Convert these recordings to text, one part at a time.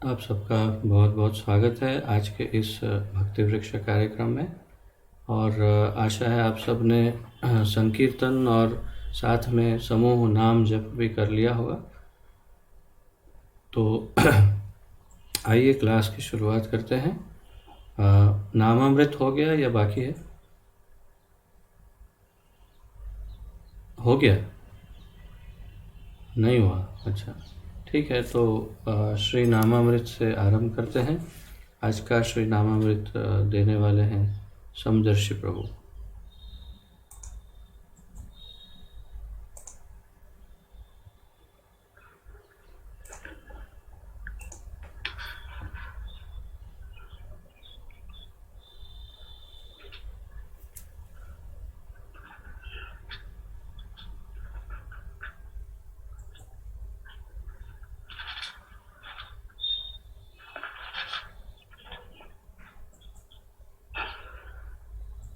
आप सबका बहुत बहुत स्वागत है आज के इस भक्ति वृक्ष कार्यक्रम में। और आशा है आप सब ने संकीर्तन और साथ में समूह नाम जप भी कर लिया होगा। तो आइए क्लास की शुरुआत करते हैं। नामामृत हो गया या बाकी है? हो गया? नहीं हुआ? अच्छा, ठीक है। तो श्री नामामृत से आरंभ करते हैं। आज का श्री नामामृत देने वाले हैं समदर्शी प्रभु।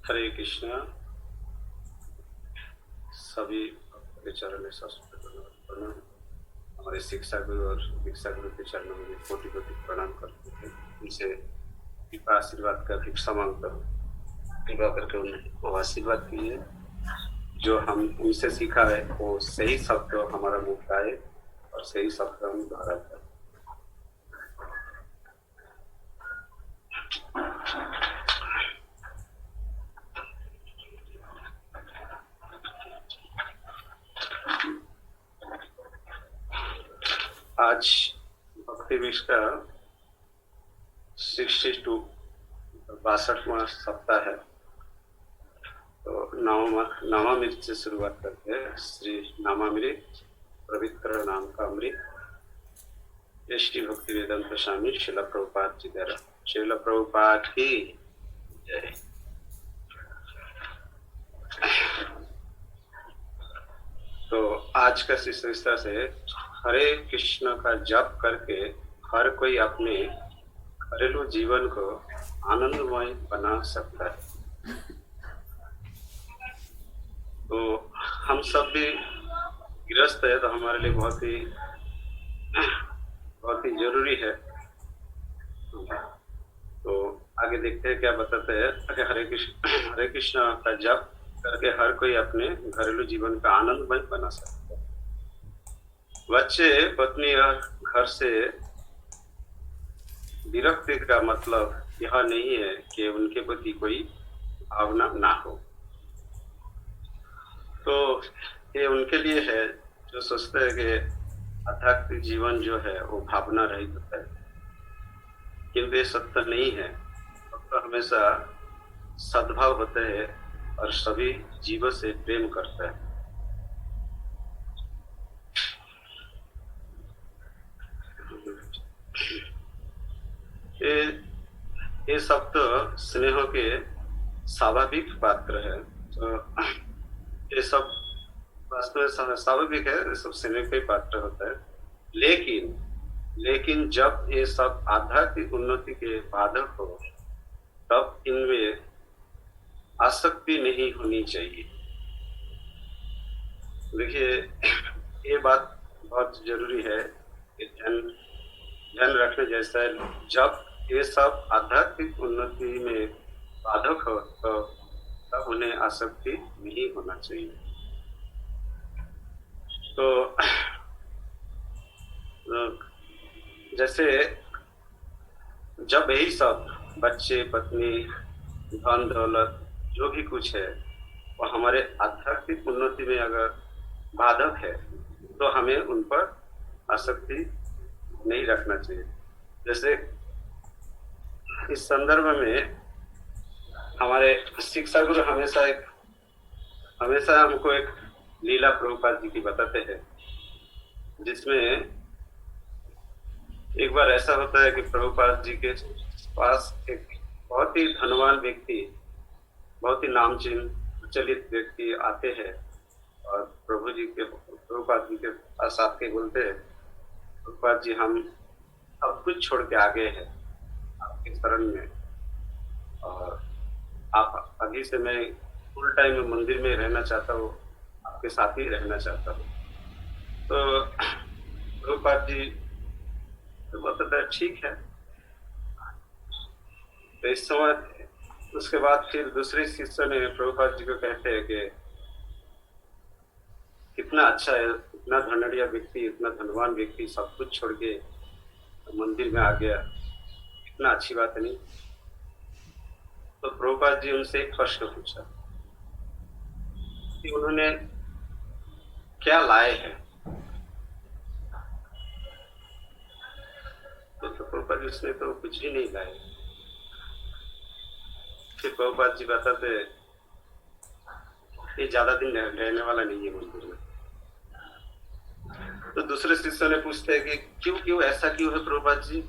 हरे कृष्णा। सभी के चरण में प्रणाम। हमारे शिक्षा गुरु और दीक्षा गुरु के चरणों में कोटि कोटि प्रणाम करते हैं। उनसे कृपा आशीर्वाद का भिक्षा मांगकर कृपा करके उनको आशीर्वाद कीजिए। जो हम उनसे सीखा है वो सही शब्द हमारा मुख का आए और सही शब्द हम धारा करें। आज भक्ति विश्व का 62 62वां सप्ताह है। तो नामामृत से शुरुआत करते हैं। श्री नामामृत पवित्र नाम का अमृत। ये श्री भक्ति वेदांत स्वामी श्रील प्रभुपाद जी द्वारा। श्रील प्रभुपाद की जय। तो आज का शिष्यता से हरे कृष्ण का जप करके हर कोई अपने घरेलू जीवन को आनंदमय बना सकता है। तो हम सब भी गृहस्थ है, तो हमारे लिए बहुत ही जरूरी है। तो आगे देखते हैं क्या बताते हैं। हरे कृष्ण का जप करके हर कोई अपने घरेलू जीवन का आनंदमय बना सकता है। बच्चे, पत्नी और घर से विरक्ति का मतलब यह नहीं है कि उनके प्रति कोई भावना ना हो। तो ये उनके लिए है जो सोचते हैं कि आध्यात्मिक जीवन जो है वो भावना रहित होता है, किंतु ये सत्य नहीं है। भक्त हमेशा सद्भाव होते हैं और सभी जीवों से प्रेम करता है। ये सब तो स्नेह के स्वाभाविक पात्र है। तो ये सब वास्तव में स्वाभाविक है, ये सब स्नेह के पात्र होता है। लेकिन जब ये सब आध्यात्मिक उन्नति के बाधक हो तब इनमें आसक्ति नहीं होनी चाहिए। देखिए, ये बात बहुत जरूरी है, ध्यान रखने जैसा है। जब ये सब आध्यात्मिक उन्नति में बाधक हो तो तब उन्हें आसक्ति नहीं होना चाहिए। तो जैसे जब यही सब बच्चे, पत्नी, धन दौलत जो भी कुछ है वो हमारे आध्यात्मिक उन्नति में अगर बाधक है तो हमें उन पर आसक्ति नहीं रखना चाहिए। जैसे इस संदर्भ में हमारे शिक्षा गुरु हमेशा हमको एक लीला प्रभुपाद जी की बताते हैं, जिसमें एक बार ऐसा होता है कि प्रभुपाद जी के पास एक बहुत ही धनवान व्यक्ति, बहुत ही नामचीन प्रचलित व्यक्ति आते हैं और प्रभुपाद जी के पास आके बोलते हैं, प्रभुपाद जी हम सब कुछ छोड़ के आ गए हैं आपके शरण में, और आप अभी से मैं फुल टाइम मंदिर में रहना चाहता हूँ, आपके साथ ही रहना चाहता हूँ। तो प्रभुपाद जी तो बताता है ठीक है। तो इस समय उसके बाद फिर दूसरे शिष्य ने प्रभुपाद जी को कहते हैं कि कितना अच्छा है, इतना धनढ़िया व्यक्ति, इतना धनवान व्यक्ति सब कुछ छोड़ के मंदिर में आ गया, इतना अच्छी बात नहीं। तो प्रभुपाद जी उनसे एक प्रश्न पूछा कि उन्होंने क्या लाए हैं। तो प्रभुपाद जी उसने तो कुछ भी नहीं लाए। फिर प्रभुपाद जी बताते ये ज्यादा दिन रहने वाला नहीं है मंदिर में। तो दूसरे शिष्य ने पूछते हैं कि क्यों ऐसा क्यों है प्रभुपाद जी।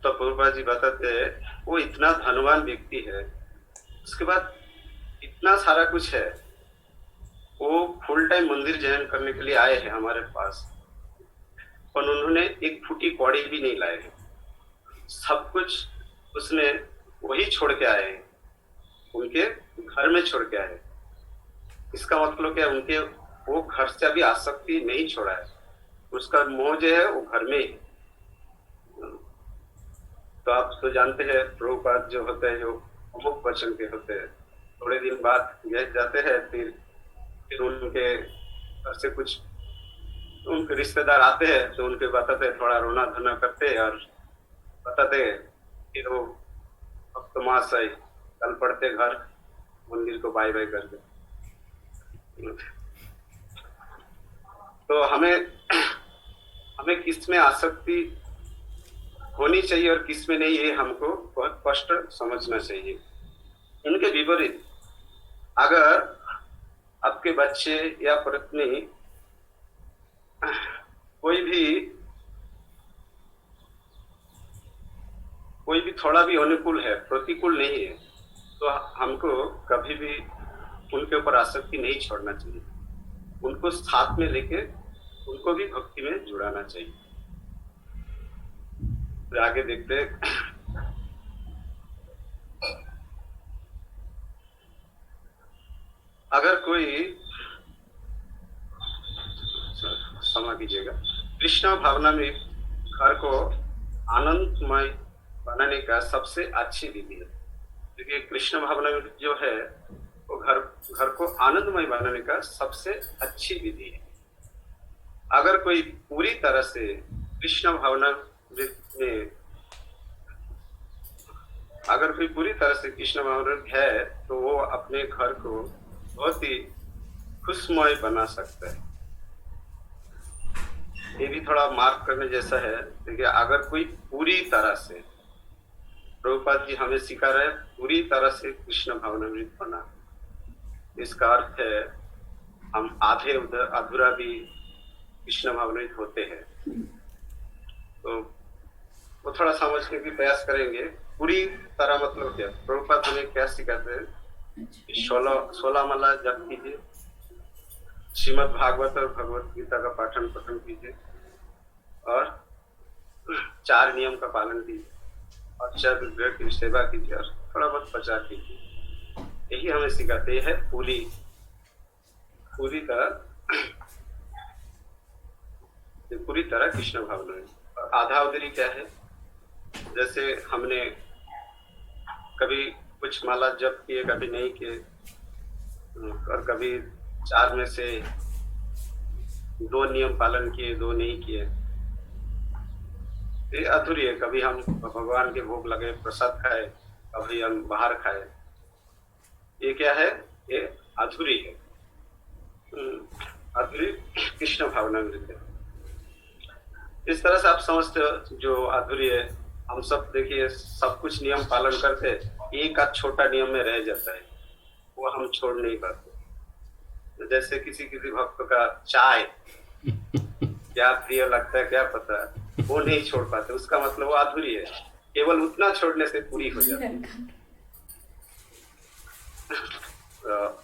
तो प्रभुपाद जी बताते हैं वो इतना धनवान व्यक्ति है, उसके बाद इतना सारा कुछ है, वो फुल टाइम मंदिर जॉइन करने के लिए आए हैं हमारे पास, पर उन्होंने एक फूटी कौड़ी भी नहीं लाए हैं। सब कुछ उसने वही छोड़ के आए हैं, उनके घर में छोड़ के आए। इसका मतलब क्या, उनके वो घर से अभी आसक्ति नहीं छोड़ा है, उसका मोह जो है वो घर में ही। तो आप तो जानते हैं प्रभुपाद जो होते हैं, जो अमुक वचन के होते हैं, थोड़े दिन बाद गए जाते हैं, फिर उनके घर से कुछ उनके रिश्तेदार आते हैं तो उनके बताते थोड़ा रोना धोना करते और बताते फिर वो अब तो महाशय कल पड़ते घर मंदिर को बाय बाय करके। तो हमें किस में आसक्ति होनी चाहिए और किस में नहीं, ये हमको बहुत स्पष्ट समझना चाहिए। इनके विपरीत अगर आपके बच्चे या पत्नी कोई भी थोड़ा भी अनुकूल है, प्रतिकूल नहीं है, तो हमको कभी भी उनके ऊपर आसक्ति नहीं छोड़ना चाहिए, उनको साथ में लेके उनको भी भक्ति में जुड़ाना चाहिए। तो आगे देखते हैं। अगर कोई क्षमा कीजिएगा, कृष्ण भावना में घर को आनंदमय बनाने का सबसे अच्छी विधि है। देखिए कृष्ण भावना में जो है वो घर को आनंदमय बनाने का सबसे अच्छी विधि है। अगर कोई पूरी तरह से कृष्ण भावना में अगर कोई पूरी तरह से कृष्ण भावना है तो वो अपने घर को बहुत ही खुशमय बना सकता है। ये भी थोड़ा मार्क करने जैसा है। देखिए अगर कोई पूरी तरह से, प्रभुपाद जी हमें सिखा रहे हैं पूरी तरह से कृष्ण भावनामृत बना, इसका अर्थ है हम आधे उधर अधूरा भी कृष्ण भावनामृत होते हैं। तो वो थोड़ा समझने की प्रयास करेंगे। पूरी तरह मतलब क्या, प्रभुपाद हमें क्या सिखाते हैं, 16 माला जप कीजिए, श्रीमद् भागवत और भगवत गीता का पाठन पठन कीजिए और 4 नियम का पालन कीजिए और 4 विग्रह की सेवा कीजिए और थोड़ा बहुत प्रचार कीजिए। यही हमें सिखाते हैं पूरी तरह कृष्ण भावना है। और आधा उधरी क्या है, जैसे हमने कभी कुछ माला जप किए, कभी नहीं किए, और कभी 4 में से 2 नियम पालन किए, 2 नहीं किए, ये अधूरी है। कभी हम भगवान के भोग लगे प्रसाद खाए, कभी हम बाहर खाए, ये क्या है, ये अधूरी है, अधूरी कृष्ण भावना मृत है। इस तरह से आप समझते हो जो अधूरी है। हम सब देखिए सब कुछ नियम पालन करते, एक आध छोटा नियम में रह जाता है, वो हम छोड़ नहीं पाते। जैसे किसी भक्त का चाय क्या प्रिय लगता है क्या पता, वो नहीं छोड़ पाते, उसका मतलब वो अधूरी है। केवल उतना छोड़ने से पूरी हो जाती है। तो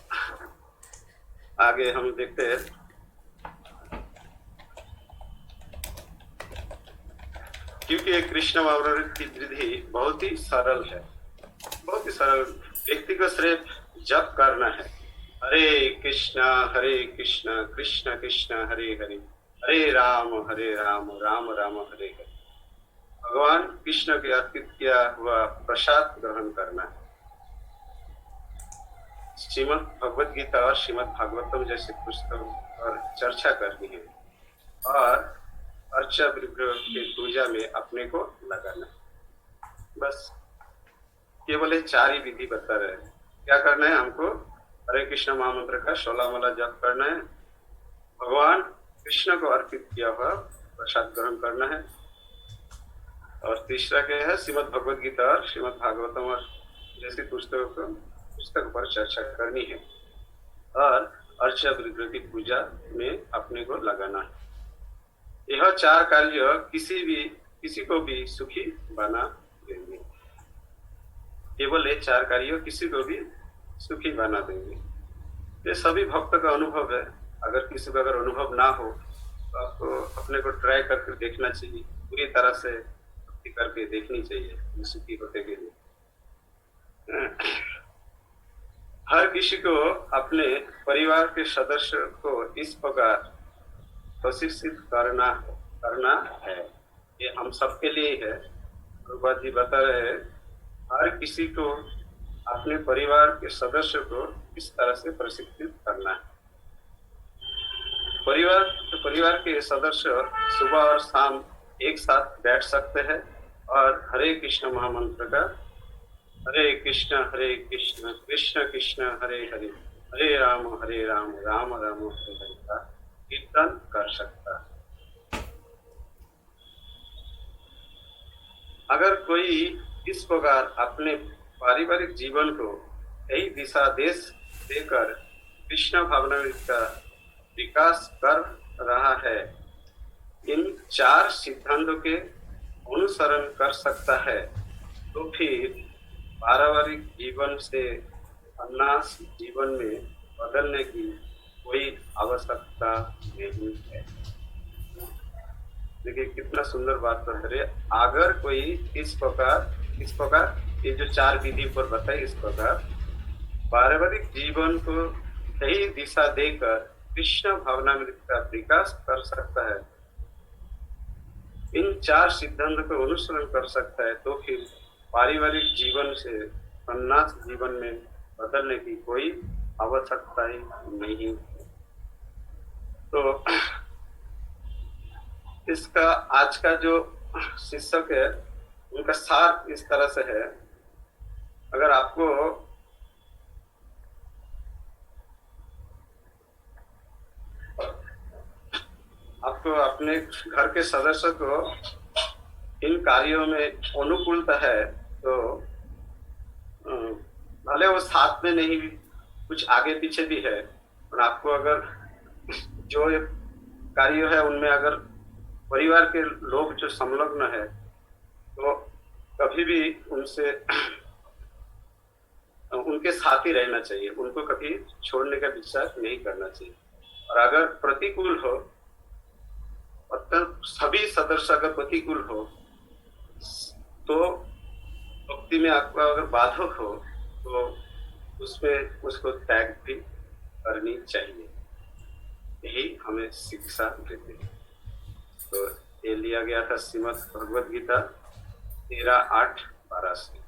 आगे हम देखते हैं। क्योंकि कृष्ण भावना की विधि बहुत ही सरल है, बहुत ही सरल। व्यक्ति को सिर्फ जप करना है, हरे कृष्णा कृष्ण कृष्ण हरे हरे, हरे राम राम राम हरे हरे। भगवान कृष्ण के अर्पित किया हुआ प्रसाद ग्रहण करना है। श्रीमद् भगवद गीता और श्रीमद् भागवतम जैसे पुस्तकों पर चर्चा करनी है और अर्चा विग्रह की पूजा में अपने को लगाना है। बस केवल ये 4 ही विधि बता रहे हैं। क्या करना है हमको? हरे कृष्ण महामंत्र का 16 माला जप करना है, भगवान कृष्ण को अर्पित किया हुआ प्रसाद ग्रहण करना है, और तीसरा क्या है? श्रीमद् भगवद गीता और श्रीमद् भागवतम और जैसी पुस्तक पर चर्चा करनी है और अर्चा विग्रह की पूजा में अपने को लगाना है। यह 4 कार्य किसी को भी सुखी बना देंगे। केवल ये 4 कार्य किसी को भी सुखी बना देंगे। ये सभी भक्त का अनुभव है। अगर किसी का अगर अनुभव ना हो तो आपको अपने को ट्राई करके देखना चाहिए, पूरी तरह से भक्ति करके देखनी चाहिए सुखी होते के लिए। हर किसी को अपने परिवार के सदस्य को इस प्रकार प्रशिक्षित करना है। ये हम सबके लिए है। प्रभुपाद जी बता रहे हैं, हर किसी को अपने परिवार के सदस्य को इस तरह से प्रशिक्षित करना है। परिवार के सदस्य सुबह और शाम एक साथ बैठ सकते हैं और हरे कृष्ण महामंत्र का हरे कृष्ण कृष्ण कृष्ण हरे हरे, हरे राम राम राम हरे हरे का कीर्तन कर सकता है। अगर कोई इस प्रकार अपने पारिवारिक जीवन को यही दिशा देकर कृष्ण भावना का विकास कर रहा है, इन 4 सिद्धांतों के अनुसरण कर सकता है, तो फिर पारिवारिक जीवन से सन्यास जीवन में बदलने की कोई आवश्यकता नहीं है। देखिए कितना सुंदर बात बता रहे। अगर कोई इस प्रकार ये जो 4 विधि पर बताई, इस प्रकार पारिवारिक जीवन को सही दिशा देकर कृष्ण भावनामृत का विकास कर सकता है, इन 4 सिद्धांतों को अनुसरण कर सकता है, तो फिर पारिवारिक जीवन से सन्यास जीवन में बदलने की कोई आवश्यकता ही नहीं है। तो इसका आज का जो शीर्षक है उनका सार इस तरह से है। अगर आपको अपने घर के सदस्य को इन कार्यों में अनुकूलता है, तो भले वो साथ में नहीं, कुछ आगे पीछे भी है, और आपको अगर जो कार्य है उनमें अगर परिवार के लोग जो संलग्न है, तो कभी भी उनके साथ ही रहना चाहिए, उनको कभी छोड़ने का विचार नहीं करना चाहिए। और अगर प्रतिकूल हो, सभी सदस्य अगर प्रतिकूल हो, तो भक्ति में आपका अगर बाधक हो तो उसमें उसको त्याग भी करनी चाहिए। यही हमें शिक्षा देते हैं। तो ये लिया गया था श्रीमद् भगवद गीता 13:8-12 से।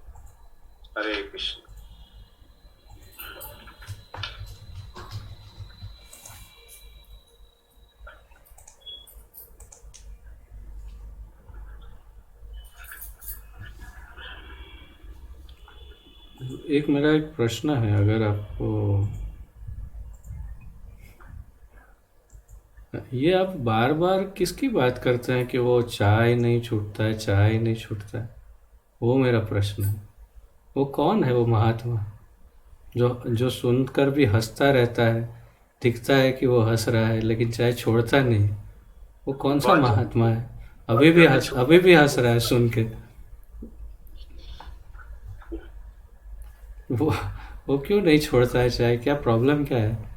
हरे कृष्ण। मेरा एक प्रश्न है, अगर आपको ये आप बार बार किसकी बात करते हैं कि वो चाय नहीं छूटता है, चाय नहीं छूटता है, वो मेरा प्रश्न है। वो कौन है वो महात्मा जो सुनकर भी हंसता रहता है, दिखता है कि वो हंस रहा है लेकिन चाय छोड़ता नहीं? वो कौन सा महात्मा है? अभी भी हंस रहा है सुन के। वो क्यों नहीं छोड़ता है चाय? क्या प्रॉब्लम क्या है?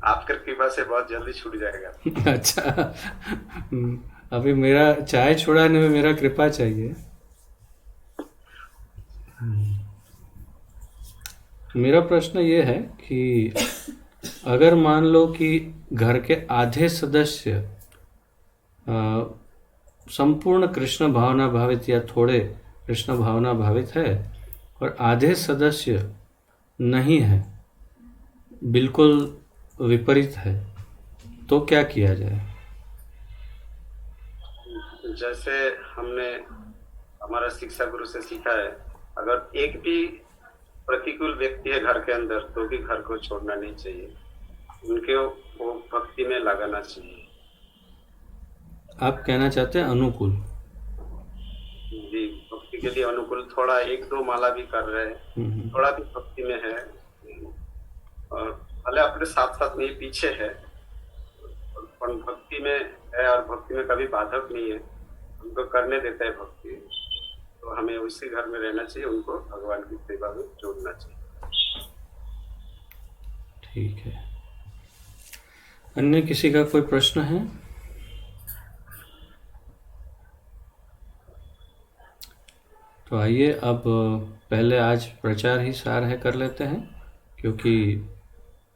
आपकी कृपा से बहुत जल्दी छूट जाएगा। अच्छा, अभी मेरा चाय छुड़ाने में मेरा कृपा चाहिए। मेरा प्रश्न ये है कि अगर मान लो कि घर के आधे सदस्य संपूर्ण कृष्ण भावना भावित या थोड़े कृष्ण भावना भावित है और आधे सदस्य नहीं है, बिल्कुल विपरीत है, तो क्या किया जाए? जैसे हमने हमारा शिक्षा गुरु से सीखा है, अगर एक भी प्रतिकूल व्यक्ति है घर के अंदर तो भी घर को छोड़ना नहीं चाहिए, उनके वो भक्ति में लगाना चाहिए। आप कहना चाहते हैं अनुकूल? जी, भक्ति के लिए अनुकूल, थोड़ा एक दो माला भी कर रहे हैं, थोड़ा भी भक्ति में है, और भले अपने साथ साथ नहीं पीछे है, पर भक्ति में है और भक्ति में कभी बाधक नहीं है, उनको करने देता है भक्ति, तो हमें उसी घर में रहना चाहिए, उनको भगवान की सेवा में जोड़ना चाहिए। ठीक है। अन्य किसी का कोई प्रश्न है? तो आइए अब पहले आज प्रचार ही सार है कर लेते हैं, क्योंकि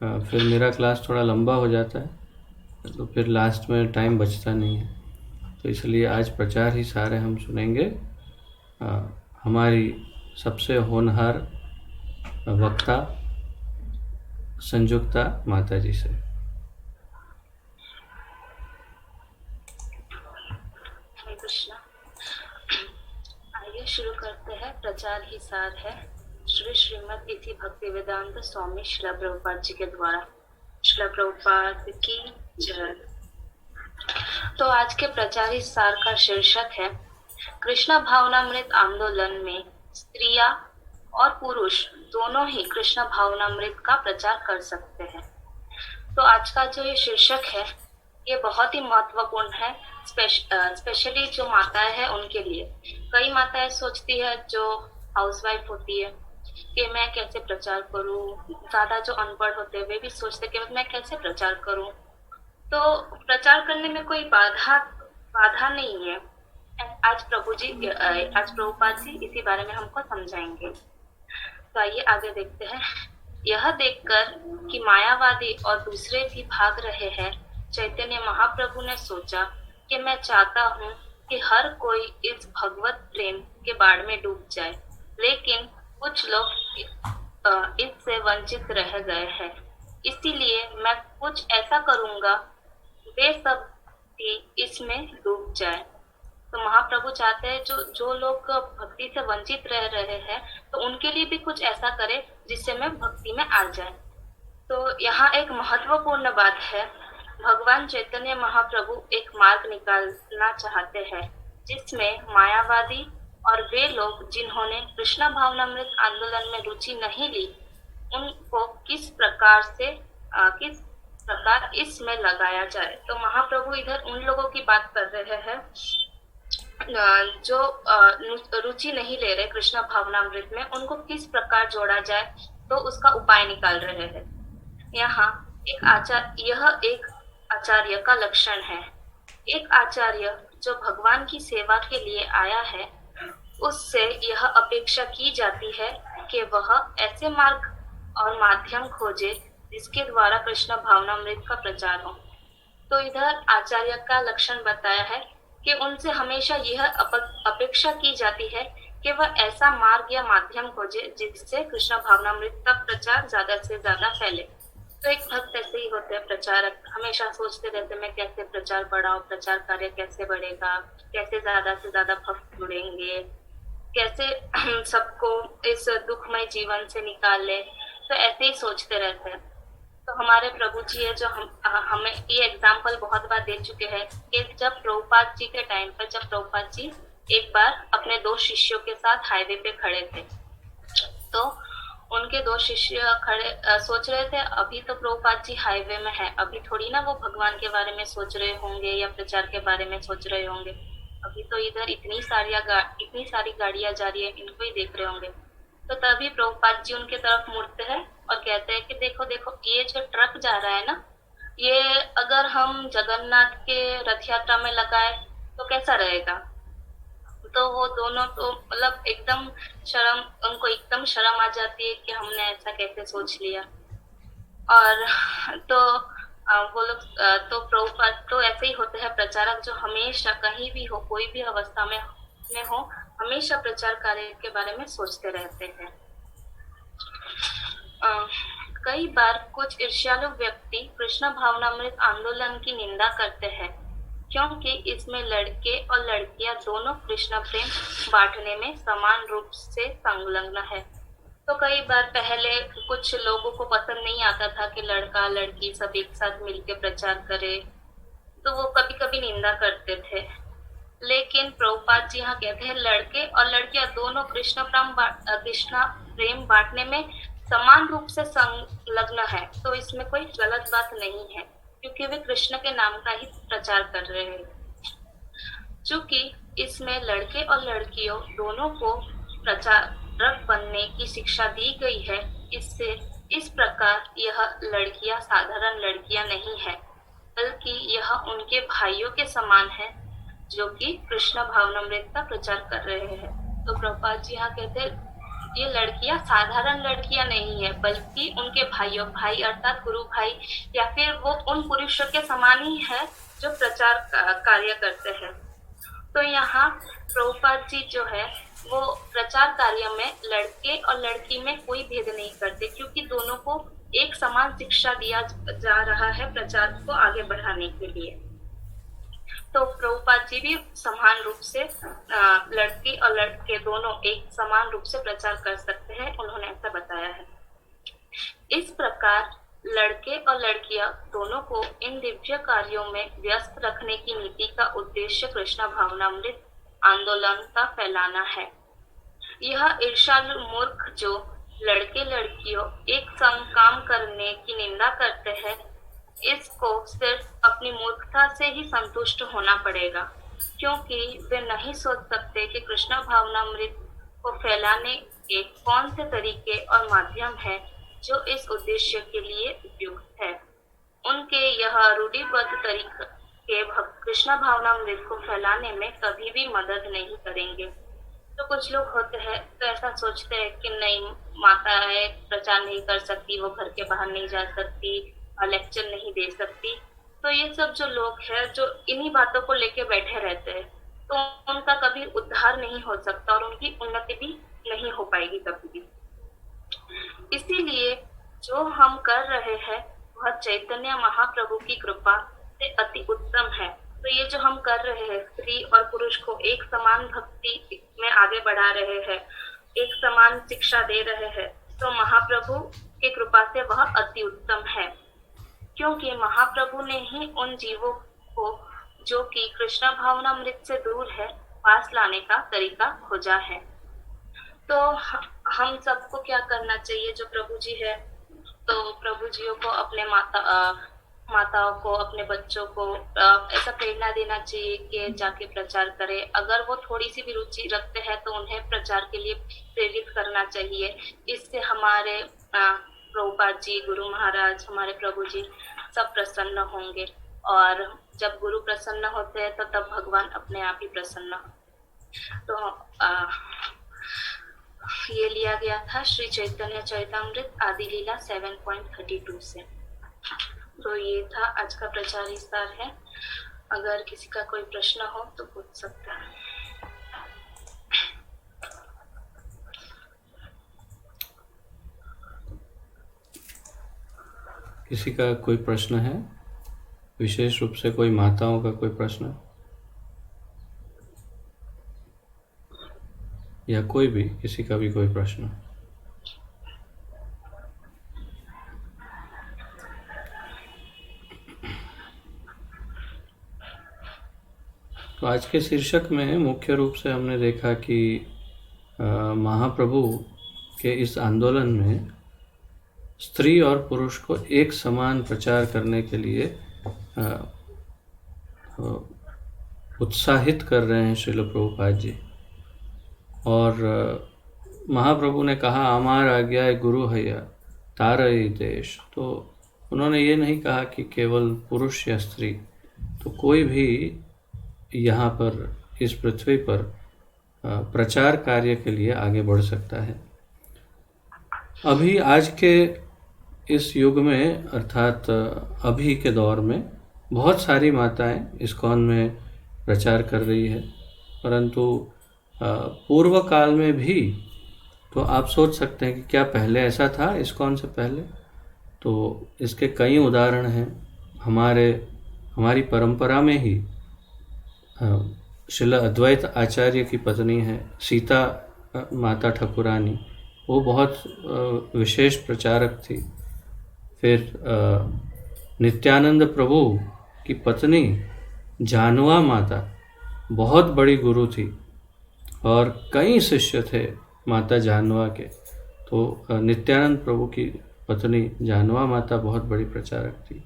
फिर मेरा क्लास थोड़ा लंबा हो जाता है, तो फिर लास्ट में टाइम बचता नहीं है, तो इसलिए आज प्रचार ही सार है हम सुनेंगे हमारी सबसे होनहार वक्ता संजुक्ता माता जी से। हरे कृष्णा। आइए शुरू करते हैं। प्रचार ही सार है श्री श्रीमद् इति भक्तिवेदांत स्वामी श्रील प्रभुपाद जी के द्वारा। श्रील प्रभुपाद की जय। तो आज के प्रचार ही सार का शीर्षक है कृष्ण भावनामृत आंदोलन में स्त्रियां और पुरुष दोनों ही कृष्ण भावनामृत का प्रचार कर सकते हैं। तो आज का जो ये शीर्षक है ये बहुत ही महत्वपूर्ण है, स्पेशली जो माताएं हैं उनके लिए। कई माताएं सोचती है जो हाउसवाइफ होती है कि मैं कैसे प्रचार करूं, ज्यादा जो अनपढ़ होते हैं वे भी सोचते कि मैं कैसे प्रचार करूं। तो प्रचार करने में कोई बाधा नहीं है। आज प्रभुपाद जी इसी बारे में हमको समझाएंगे। तो आइए आगे देखते हैं। यह देखकर कि मायावादी और दूसरे भी भाग रहे हैं, चैतन्य महाप्रभु ने सोचा कि मैं चाहता हूँ कि हर कोई इस भगवत प्रेम के बाढ़ में डूब जाए, लेकिन कुछ लोग इससे वंचित रह गए हैं। इसीलिए मैं कुछ ऐसा करूँगा वे सब भी इसमें डूब जाए। तो महाप्रभु चाहते हैं जो लोग भक्ति से वंचित रह रहे हैं तो उनके लिए भी कुछ ऐसा करे जिससे मैं भक्ति में आ जाए। तो यहाँ एक महत्वपूर्ण बात है, भगवान चैतन्य महाप्रभु एक मार्ग निकालना चाहते हैं जिसमें मायावादी और वे लोग जिन्होंने कृष्ण भावनामृत आंदोलन में रुचि नहीं ली उनको किस प्रकार इसमें लगाया जाए। तो महाप्रभु इधर उन लोगों की बात कर रहे हैं जो रुचि नहीं ले रहे कृष्ण भावनामृत में, उनको किस प्रकार जोड़ा जाए तो उसका उपाय निकाल रहे हैं। यहाँ यह एक आचार्य का लक्षण है। एक आचार्य जो भगवान की सेवा के लिए आया है उससे यह अपेक्षा की जाती है कि वह ऐसे मार्ग और माध्यम खोजे जिसके द्वारा कृष्ण भावनामृत का प्रचार हो। तो इधर आचार्य का लक्षण बताया है कि उनसे हमेशा यह अपेक्षा की जाती है कि वह ऐसा मार्ग या माध्यम खोजे जिससे कृष्ण भावनामृत का प्रचार ज्यादा से ज्यादा फैले। तो एक भक्त ऐसे ही होते हैं, प्रचारक हमेशा सोचते रहते मैं कैसे प्रचार बढ़ाऊं, प्रचार कार्य कैसे बढ़ेगा, कैसे ज्यादा से ज्यादा भक्त जुड़ेंगे, कैसे सबको इस दुखमय जीवन से निकाल ले। तो ऐसे ही सोचते रहते हैं। तो हमारे प्रभु जी है जो हमें ये एग्जाम्पल बहुत बार दे चुके हैं कि जब प्रभुपाद जी के टाइम पर, जब प्रभुपाद जी एक बार अपने 2 शिष्यों के साथ हाईवे पे खड़े थे तो उनके 2 शिष्य सोच रहे थे अभी तो प्रभुपाद जी हाईवे में है, अभी थोड़ी ना वो भगवान के बारे में सोच रहे होंगे या प्रचार के बारे में सोच रहे होंगे, अभी तो इधर इतनी सारी गाड़ियां जा रही है, इनको ही देख रहे होंगे। तो तभी प्रभुपाद जी उनके तरफ मुड़ते हैं और कहते हैं कि देखो देखो ये जो ट्रक जा रहा है ना, ये अगर हम जगन्नाथ के रथ यात्रा में लगाए तो कैसा रहेगा। तो वो दोनों तो मतलब उनको एकदम शर्म आ जाती है कि हमने ऐसा कैसे सोच लिया। और तो वो लोग तो प्रभुपाद तो ऐसे ही होते हैं प्रचारक जो हमेशा कहीं भी हो, कोई भी अवस्था में हो, हमेशा प्रचार कार्य के बारे में सोचते रहते हैं। कई बार कुछ ईर्ष्यालु व्यक्ति कृष्ण भावनामृत आंदोलन की निंदा करते हैं क्योंकि इसमें लड़के और लड़कियां दोनों कृष्ण प्रेम बांटने में समान रूप से संलग्न है। तो कई बार पहले कुछ लोगों को पसंद नहीं आता था कि लड़का लड़की सब एक साथ मिलकर प्रचार करे, तो वो कभी कभी निंदा करते थे। लेकिन प्रभुपाद जी यहाँ कहते हैं लड़के और लड़कियां दोनों कृष्ण प्रेम बांटने में समान रूप से संलग्न है, तो इसमें कोई गलत बात नहीं है क्योंकि वे कृष्ण के नाम का ही प्रचार कर रहे हैं। चूंकि इसमें लड़के और लड़कियों दोनों को प्रचारक बनने की शिक्षा दी गई है, इससे इस प्रकार यह लड़कियां साधारण लड़कियां नहीं है, बल्कि यह उनके भाइयों के समान है जो कि कृष्ण भावनामृत का प्रचार कर रहे हैं। तो प्रभुपाद जी यहाँ कहते हैं ये लड़कियां साधारण लड़कियां नहीं है, बल्कि उनके भाइयों, भाई अर्थात गुरु भाई या फिर वो उन पुरुषों के समान ही है जो प्रचार कार्य करते हैं। तो यहाँ प्रभुपाद जी जो है वो प्रचार कार्य में लड़के और लड़की में कोई भेद नहीं करते क्योंकि दोनों को एक समान शिक्षा दिया जा रहा है प्रचार को आगे बढ़ाने के लिए। तो प्रभुपाद जी भी समान रूप से लड़की और लड़के दोनों एक समान रूप से प्रचार कर सकते हैं, उन्होंने ऐसा बताया है। इस प्रकार लड़के और लड़कियां दोनों को इन दिव्य कार्यों में व्यस्त रखने की नीति का उद्देश्य कृष्ण भावनामृत आंदोलन का फैलाना है। यह ईर्ष्यालु मूर्ख जो लड़के लड़कियों एक संग काम करने की निंदा करते हैं, इसको सिर्फ अपनी मूर्खता से ही संतुष्ट होना पड़ेगा क्योंकि वे नहीं सोच सकते कि कृष्ण भावनामृत को फैलाने के कौन से तरीके और माध्यम है जो इस उद्देश्य के लिए उपयुक्त है। उनके यह रूढ़िबद्ध तरीके कृष्ण भावनामृत को फैलाने में कभी भी मदद नहीं करेंगे। तो कुछ लोग होते हैं तो ऐसा सोचते हैं कि नहीं, माता है प्रचार नहीं कर सकती, वो घर के बाहर नहीं जा सकती, लेक्चर नहीं दे सकती। तो ये सब जो लोग हैं जो इन्हीं बातों को लेके बैठे रहते हैं, तो उनका कभी उद्धार नहीं हो सकता और उनकी उन्नति भी नहीं हो पाएगी कभी भी। इसीलिए जो हम कर रहे हैं वह चैतन्य महाप्रभु की कृपा से अति उत्तम है। तो ये जो हम कर रहे हैं, स्त्री और पुरुष को एक समान भक्ति में आगे बढ़ा रहे हैं, एक समान शिक्षा दे रहे हैं, तो महाप्रभु की कृपा से वह अति उत्तम है क्योंकि महाप्रभु ने ही उन जीवों को जो कि कृष्ण भावनामृत से दूर है पास लाने का तरीका खोजा है। तो हम सबको क्या करना चाहिए, जो प्रभु जी है, तो प्रभु जियों को अपने माताओं को, अपने बच्चों को ऐसा प्रेरणा देना चाहिए कि जाके प्रचार करें। अगर वो थोड़ी सी भी रुचि रखते हैं तो उन्हें प्रचार के लिए प्रेरित करना चाहिए। इससे हमारे प्रभुपाद जी, गुरु महाराज, हमारे प्रभु जी सब प्रसन्न होंगे और जब गुरु प्रसन्न होते हैं तो तब भगवान अपने आप ही प्रसन्न होते। तो ये लिया गया था श्री चैतन्य चरितामृत आदि लीला 7.32 से। तो ये था आज का प्रचार विस्तार है। अगर किसी का कोई प्रश्न हो तो पूछ सकता है। किसी का कोई प्रश्न है, विशेष रूप से कोई माताओं का कोई प्रश्न या कोई भी, किसी का भी कोई प्रश्न? तो आज के शीर्षक में मुख्य रूप से हमने देखा कि महाप्रभु के इस आंदोलन में स्त्री और पुरुष को एक समान प्रचार करने के लिए उत्साहित कर रहे हैं श्रील प्रभुपाद जी। और महाप्रभु ने कहा अमार आज्ञा गुरु हैया तारई देश। तो उन्होंने ये नहीं कहा कि केवल पुरुष या स्त्री, तो कोई भी यहाँ पर इस पृथ्वी पर प्रचार कार्य के लिए आगे बढ़ सकता है। अभी आज के इस युग में अर्थात अभी के दौर में बहुत सारी माताएं इस्कॉन में प्रचार कर रही है, परंतु पूर्व काल में भी तो आप सोच सकते हैं कि क्या पहले ऐसा था इस्कॉन से पहले? तो इसके कई उदाहरण हैं। हमारी परंपरा में ही श्रील अद्वैत आचार्य की पत्नी है सीता माता ठाकुरानी, वो बहुत विशेष प्रचारक थी। फिर नित्यानंद प्रभु की पत्नी जानवा माता बहुत बड़ी गुरु थी और कई शिष्य थे माता जानवा के। तो नित्यानंद प्रभु की पत्नी जानवा माता बहुत बड़ी प्रचारक थी।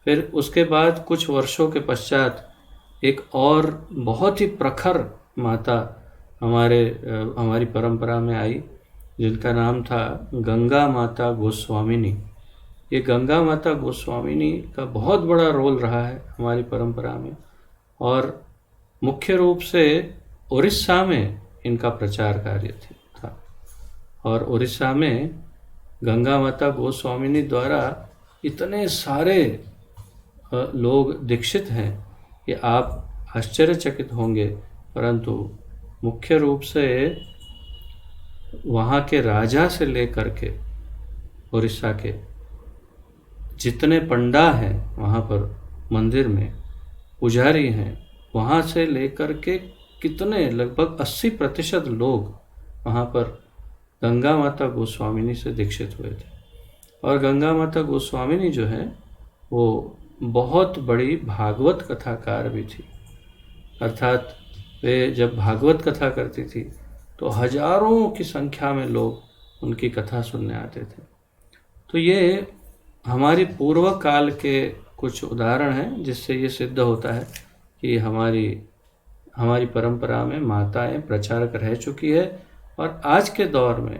फिर उसके बाद कुछ वर्षों के पश्चात एक और बहुत ही प्रखर माता हमारी परंपरा में आई, जिनका नाम था गंगा माता गोस्वामिनी। ये गंगा माता गोस्वामिनी का बहुत बड़ा रोल रहा है हमारी परंपरा में, और मुख्य रूप से उड़ीसा में इनका प्रचार कार्य था। और उड़ीसा में गंगा माता गोस्वामिनी द्वारा इतने सारे लोग दीक्षित हैं कि आप आश्चर्यचकित होंगे, परंतु मुख्य रूप से वहाँ के राजा से लेकर के उड़ीसा के जितने पंडा हैं वहाँ पर मंदिर में, पुजारी हैं, वहाँ से लेकर के कितने लगभग 80% लोग वहाँ पर गंगा माता गोस्वामिनी से दीक्षित हुए थे। और गंगा माता गोस्वामिनी जो है वो बहुत बड़ी भागवत कथाकार भी थी, अर्थात वे जब भागवत कथा करती थी तो हजारों की संख्या में लोग उनकी कथा सुनने आते थे। तो ये हमारी पूर्व काल के कुछ उदाहरण हैं जिससे ये सिद्ध होता है कि हमारी परंपरा में माताएं प्रचारक रह चुकी है। और आज के दौर में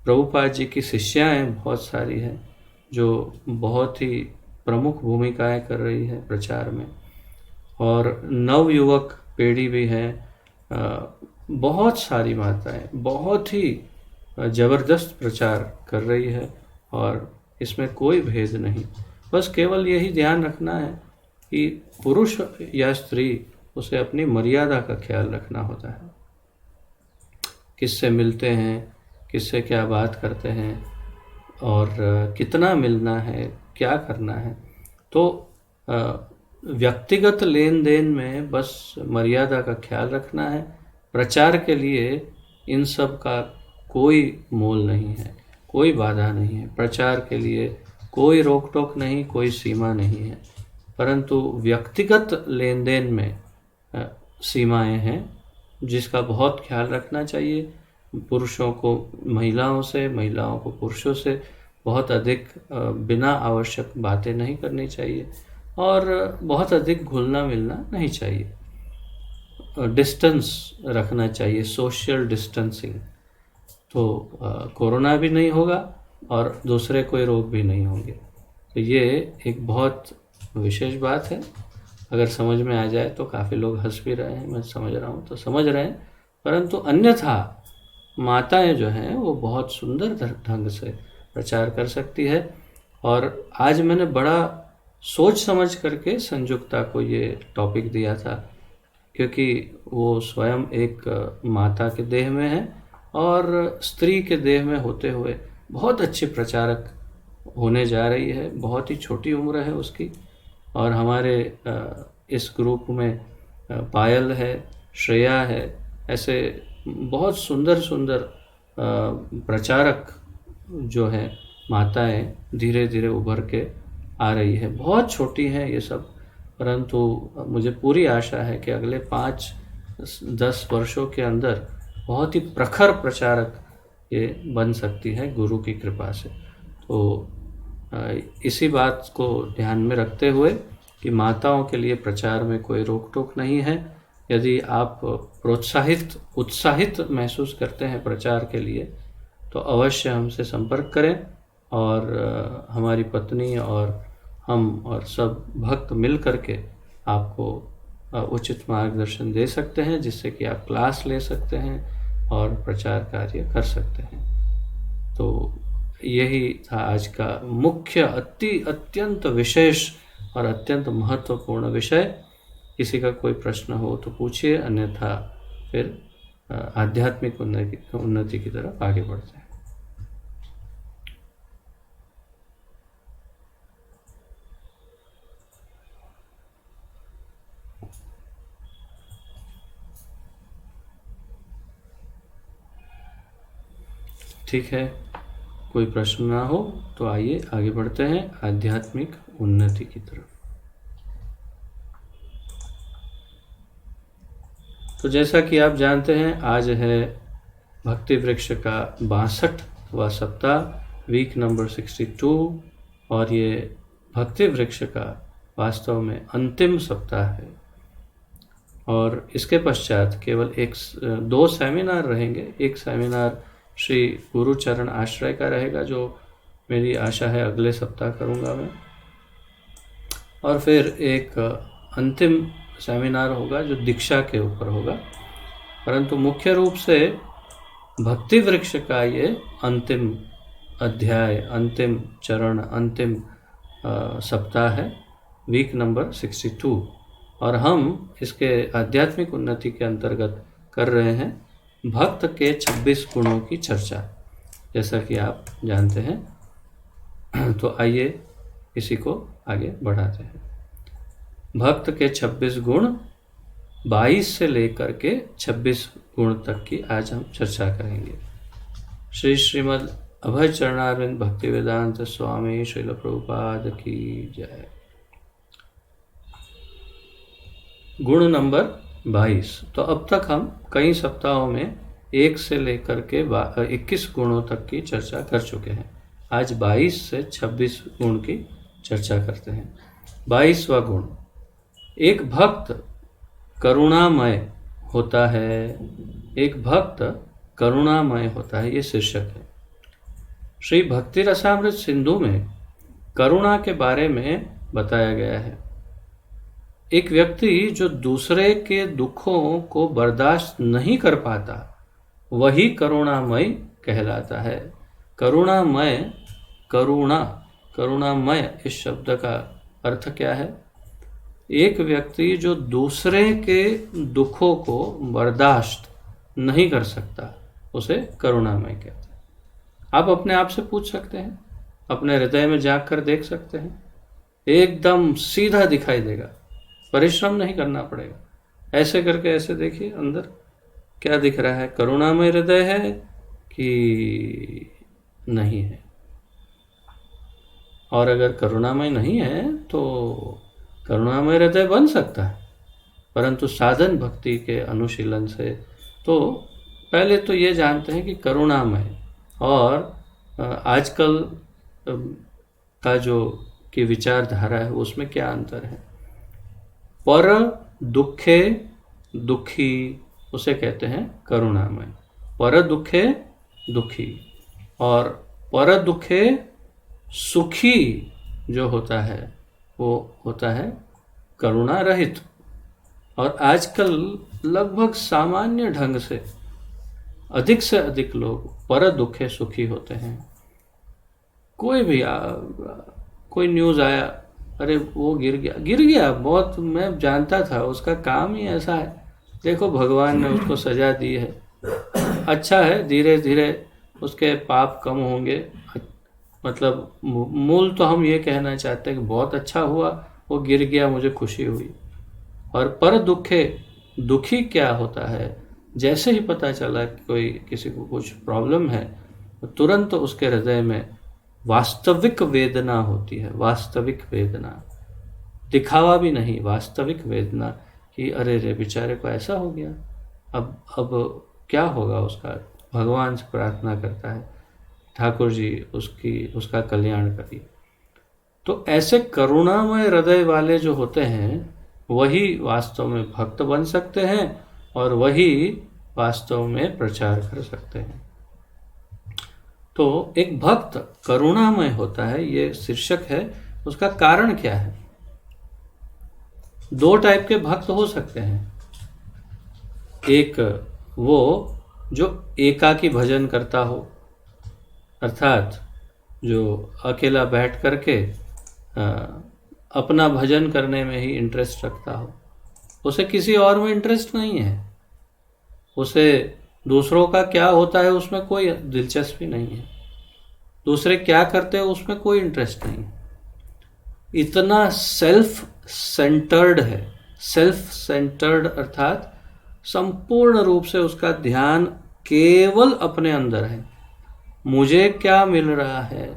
प्रभुपाद जी की शिष्याएं बहुत सारी हैं जो बहुत ही प्रमुख भूमिकाएं कर रही है प्रचार में, और नवयुवक पीढ़ी भी है। बहुत सारी माताएं बहुत ही ज़बरदस्त प्रचार कर रही है और इसमें कोई भेद नहीं। बस केवल यही ध्यान रखना है कि पुरुष या स्त्री उसे अपनी मर्यादा का ख्याल रखना होता है, किससे मिलते हैं, किससे क्या बात करते हैं और कितना मिलना है, क्या करना है। तो व्यक्तिगत लेन देन में बस मर्यादा का ख्याल रखना है। प्रचार के लिए इन सब का कोई मोल नहीं है, कोई बाधा नहीं है। प्रचार के लिए कोई रोक टोक नहीं, कोई सीमा नहीं है, परंतु व्यक्तिगत लेन देन में सीमाएं हैं जिसका बहुत ख्याल रखना चाहिए। पुरुषों को महिलाओं से, महिलाओं को पुरुषों से बहुत अधिक बिना आवश्यक बातें नहीं करनी चाहिए और बहुत अधिक घुलना मिलना नहीं चाहिए। डिस्टेंस रखना चाहिए, सोशल डिस्टेंसिंग। तो कोरोना भी नहीं होगा और दूसरे कोई रोग भी नहीं होंगे। तो ये एक बहुत विशेष बात है। अगर समझ में आ जाए तो काफ़ी लोग हंस भी रहे हैं, मैं समझ रहा हूँ तो समझ रहे हैं, परंतु अन्यथा माताएं जो हैं वो बहुत सुंदर ढंग से प्रचार कर सकती है। और आज मैंने बड़ा सोच समझ करके संयुक्ता को ये टॉपिक दिया था, क्योंकि वो स्वयं एक माता के देह में है और स्त्री के देह में होते हुए बहुत अच्छी प्रचारक होने जा रही है। बहुत ही छोटी उम्र है उसकी। और हमारे इस ग्रुप में पायल है, श्रेया है, ऐसे बहुत सुंदर सुंदर प्रचारक जो है माताएं धीरे धीरे उभर के आ रही है। बहुत छोटी हैं ये सब, परंतु मुझे पूरी आशा है कि अगले 5-10 वर्षों के अंदर बहुत ही प्रखर प्रचारक ये बन सकती है गुरु की कृपा से। तो इसी बात को ध्यान में रखते हुए कि माताओं के लिए प्रचार में कोई रोक टोक नहीं है। यदि आप उत्साहित महसूस करते हैं प्रचार के लिए तो अवश्य हमसे संपर्क करें और हमारी पत्नी और हम और सब भक्त मिल करके आपको उचित मार्गदर्शन दे सकते हैं, जिससे कि आप क्लास ले सकते हैं और प्रचार कार्य कर सकते हैं। तो यही था आज का मुख्य अत्यंत विशेष और अत्यंत महत्वपूर्ण विषय। किसी का कोई प्रश्न हो तो पूछिए, अन्यथा फिर आध्यात्मिक उन्नति की तरफ आगे बढ़ते हैं। ठीक है, कोई प्रश्न ना हो तो आइए आगे बढ़ते हैं आध्यात्मिक उन्नति की तरफ। तो जैसा कि आप जानते हैं, आज है भक्ति वृक्ष का 62वां सप्ताह, वीक नंबर 62, और ये भक्ति वृक्ष का वास्तव में अंतिम सप्ताह है। और इसके पश्चात केवल 2 सेमिनार रहेंगे। एक सेमिनार श्री गुरुचरण आश्रय का रहेगा, जो मेरी आशा है अगले सप्ताह करूँगा मैं, और फिर एक अंतिम सेमिनार होगा जो दीक्षा के ऊपर होगा। परंतु मुख्य रूप से भक्ति वृक्ष का ये अंतिम अध्याय, अंतिम चरण, अंतिम सप्ताह है, वीक नंबर 62, और हम इसके आध्यात्मिक उन्नति के अंतर्गत कर रहे हैं भक्त के 26 गुणों की चर्चा, जैसा कि आप जानते हैं। तो आइए इसी को आगे बढ़ाते हैं। भक्त के 26 गुण 22 से लेकर के 26 गुण तक की आज हम चर्चा करेंगे। श्रीमद् अभय चरणारविंद भक्ति वेदांत स्वामी श्रील प्रभुपाद की जय। गुण नंबर 22। तो अब तक हम कई सप्ताहों में 1 से लेकर के 21 गुणों तक की चर्चा कर चुके हैं। आज 22 से 26 गुण की चर्चा करते हैं। 22वां गुण, एक भक्त करुणामय होता है। एक भक्त करुणामय होता है, ये शीर्षक है। श्री भक्ति रसामृत सिंधु में करुणा के बारे में बताया गया है। एक व्यक्ति जो दूसरे के दुखों को बर्दाश्त नहीं कर पाता, वही करुणामय कहलाता है। करुणामय, करुणामय इस शब्द का अर्थ क्या है? एक व्यक्ति जो दूसरे के दुखों को बर्दाश्त नहीं कर सकता, उसे करुणामय कहते हैं। आप अपने आप से पूछ सकते हैं, अपने हृदय में जाग कर देख सकते हैं, एकदम सीधा दिखाई देगा, परिश्रम नहीं करना पड़ेगा। ऐसे करके ऐसे देखिए अंदर क्या दिख रहा है, करुणामय हृदय है कि नहीं है। और अगर करुणामय नहीं है तो करुणामय हृदय बन सकता है, परंतु साधन भक्ति के अनुशीलन से। तो पहले तो ये जानते हैं कि करुणामय और आजकल का जो की विचारधारा है उसमें क्या अंतर है। पर दुखे दुखी उसे कहते हैं करुणामय, पर दुखे दुखी, और पर दुखे सुखी जो होता है वो होता है करुणा रहित। और आजकल लगभग सामान्य ढंग से अधिक लोग पर दुखे सुखी होते हैं। कोई भी कोई न्यूज़ आया, अरे वो गिर गया, बहुत, मैं जानता था उसका काम ही ऐसा है, देखो भगवान ने उसको सजा दी है, अच्छा है, धीरे धीरे उसके पाप कम होंगे। मतलब मूल तो हम ये कहना चाहते हैं कि बहुत अच्छा हुआ वो गिर गया, मुझे खुशी हुई। और पर दुखे दुखी क्या होता है, जैसे ही पता चला कि कोई किसी को कुछ प्रॉब्लम है, तुरंत उसके हृदय में वास्तविक वेदना होती है। वास्तविक वेदना, दिखावा भी नहीं, वास्तविक वेदना कि अरे रे बेचारे को ऐसा हो गया, अब क्या होगा उसका। भगवान से प्रार्थना करता है, ठाकुर जी उसका कल्याण करिए। तो ऐसे करुणामय हृदय वाले जो होते हैं वही वास्तव में भक्त बन सकते हैं और वही वास्तव में प्रचार कर सकते हैं। तो एक भक्त करुणामय होता है, ये शीर्षक है। उसका कारण क्या है? 2 टाइप के भक्त हो सकते हैं। एक वो जो एकाकी भजन करता हो, अर्थात जो अकेला बैठ करके अपना भजन करने में ही इंटरेस्ट रखता हो, उसे किसी और में इंटरेस्ट नहीं है, उसे दूसरों का क्या होता है उसमें कोई दिलचस्पी नहीं है, दूसरे क्या करते हैं उसमें कोई इंटरेस्ट नहीं है। इतना सेल्फ सेंटर्ड है, सेल्फ सेंटर्ड अर्थात संपूर्ण रूप से उसका ध्यान केवल अपने अंदर है। मुझे क्या मिल रहा है,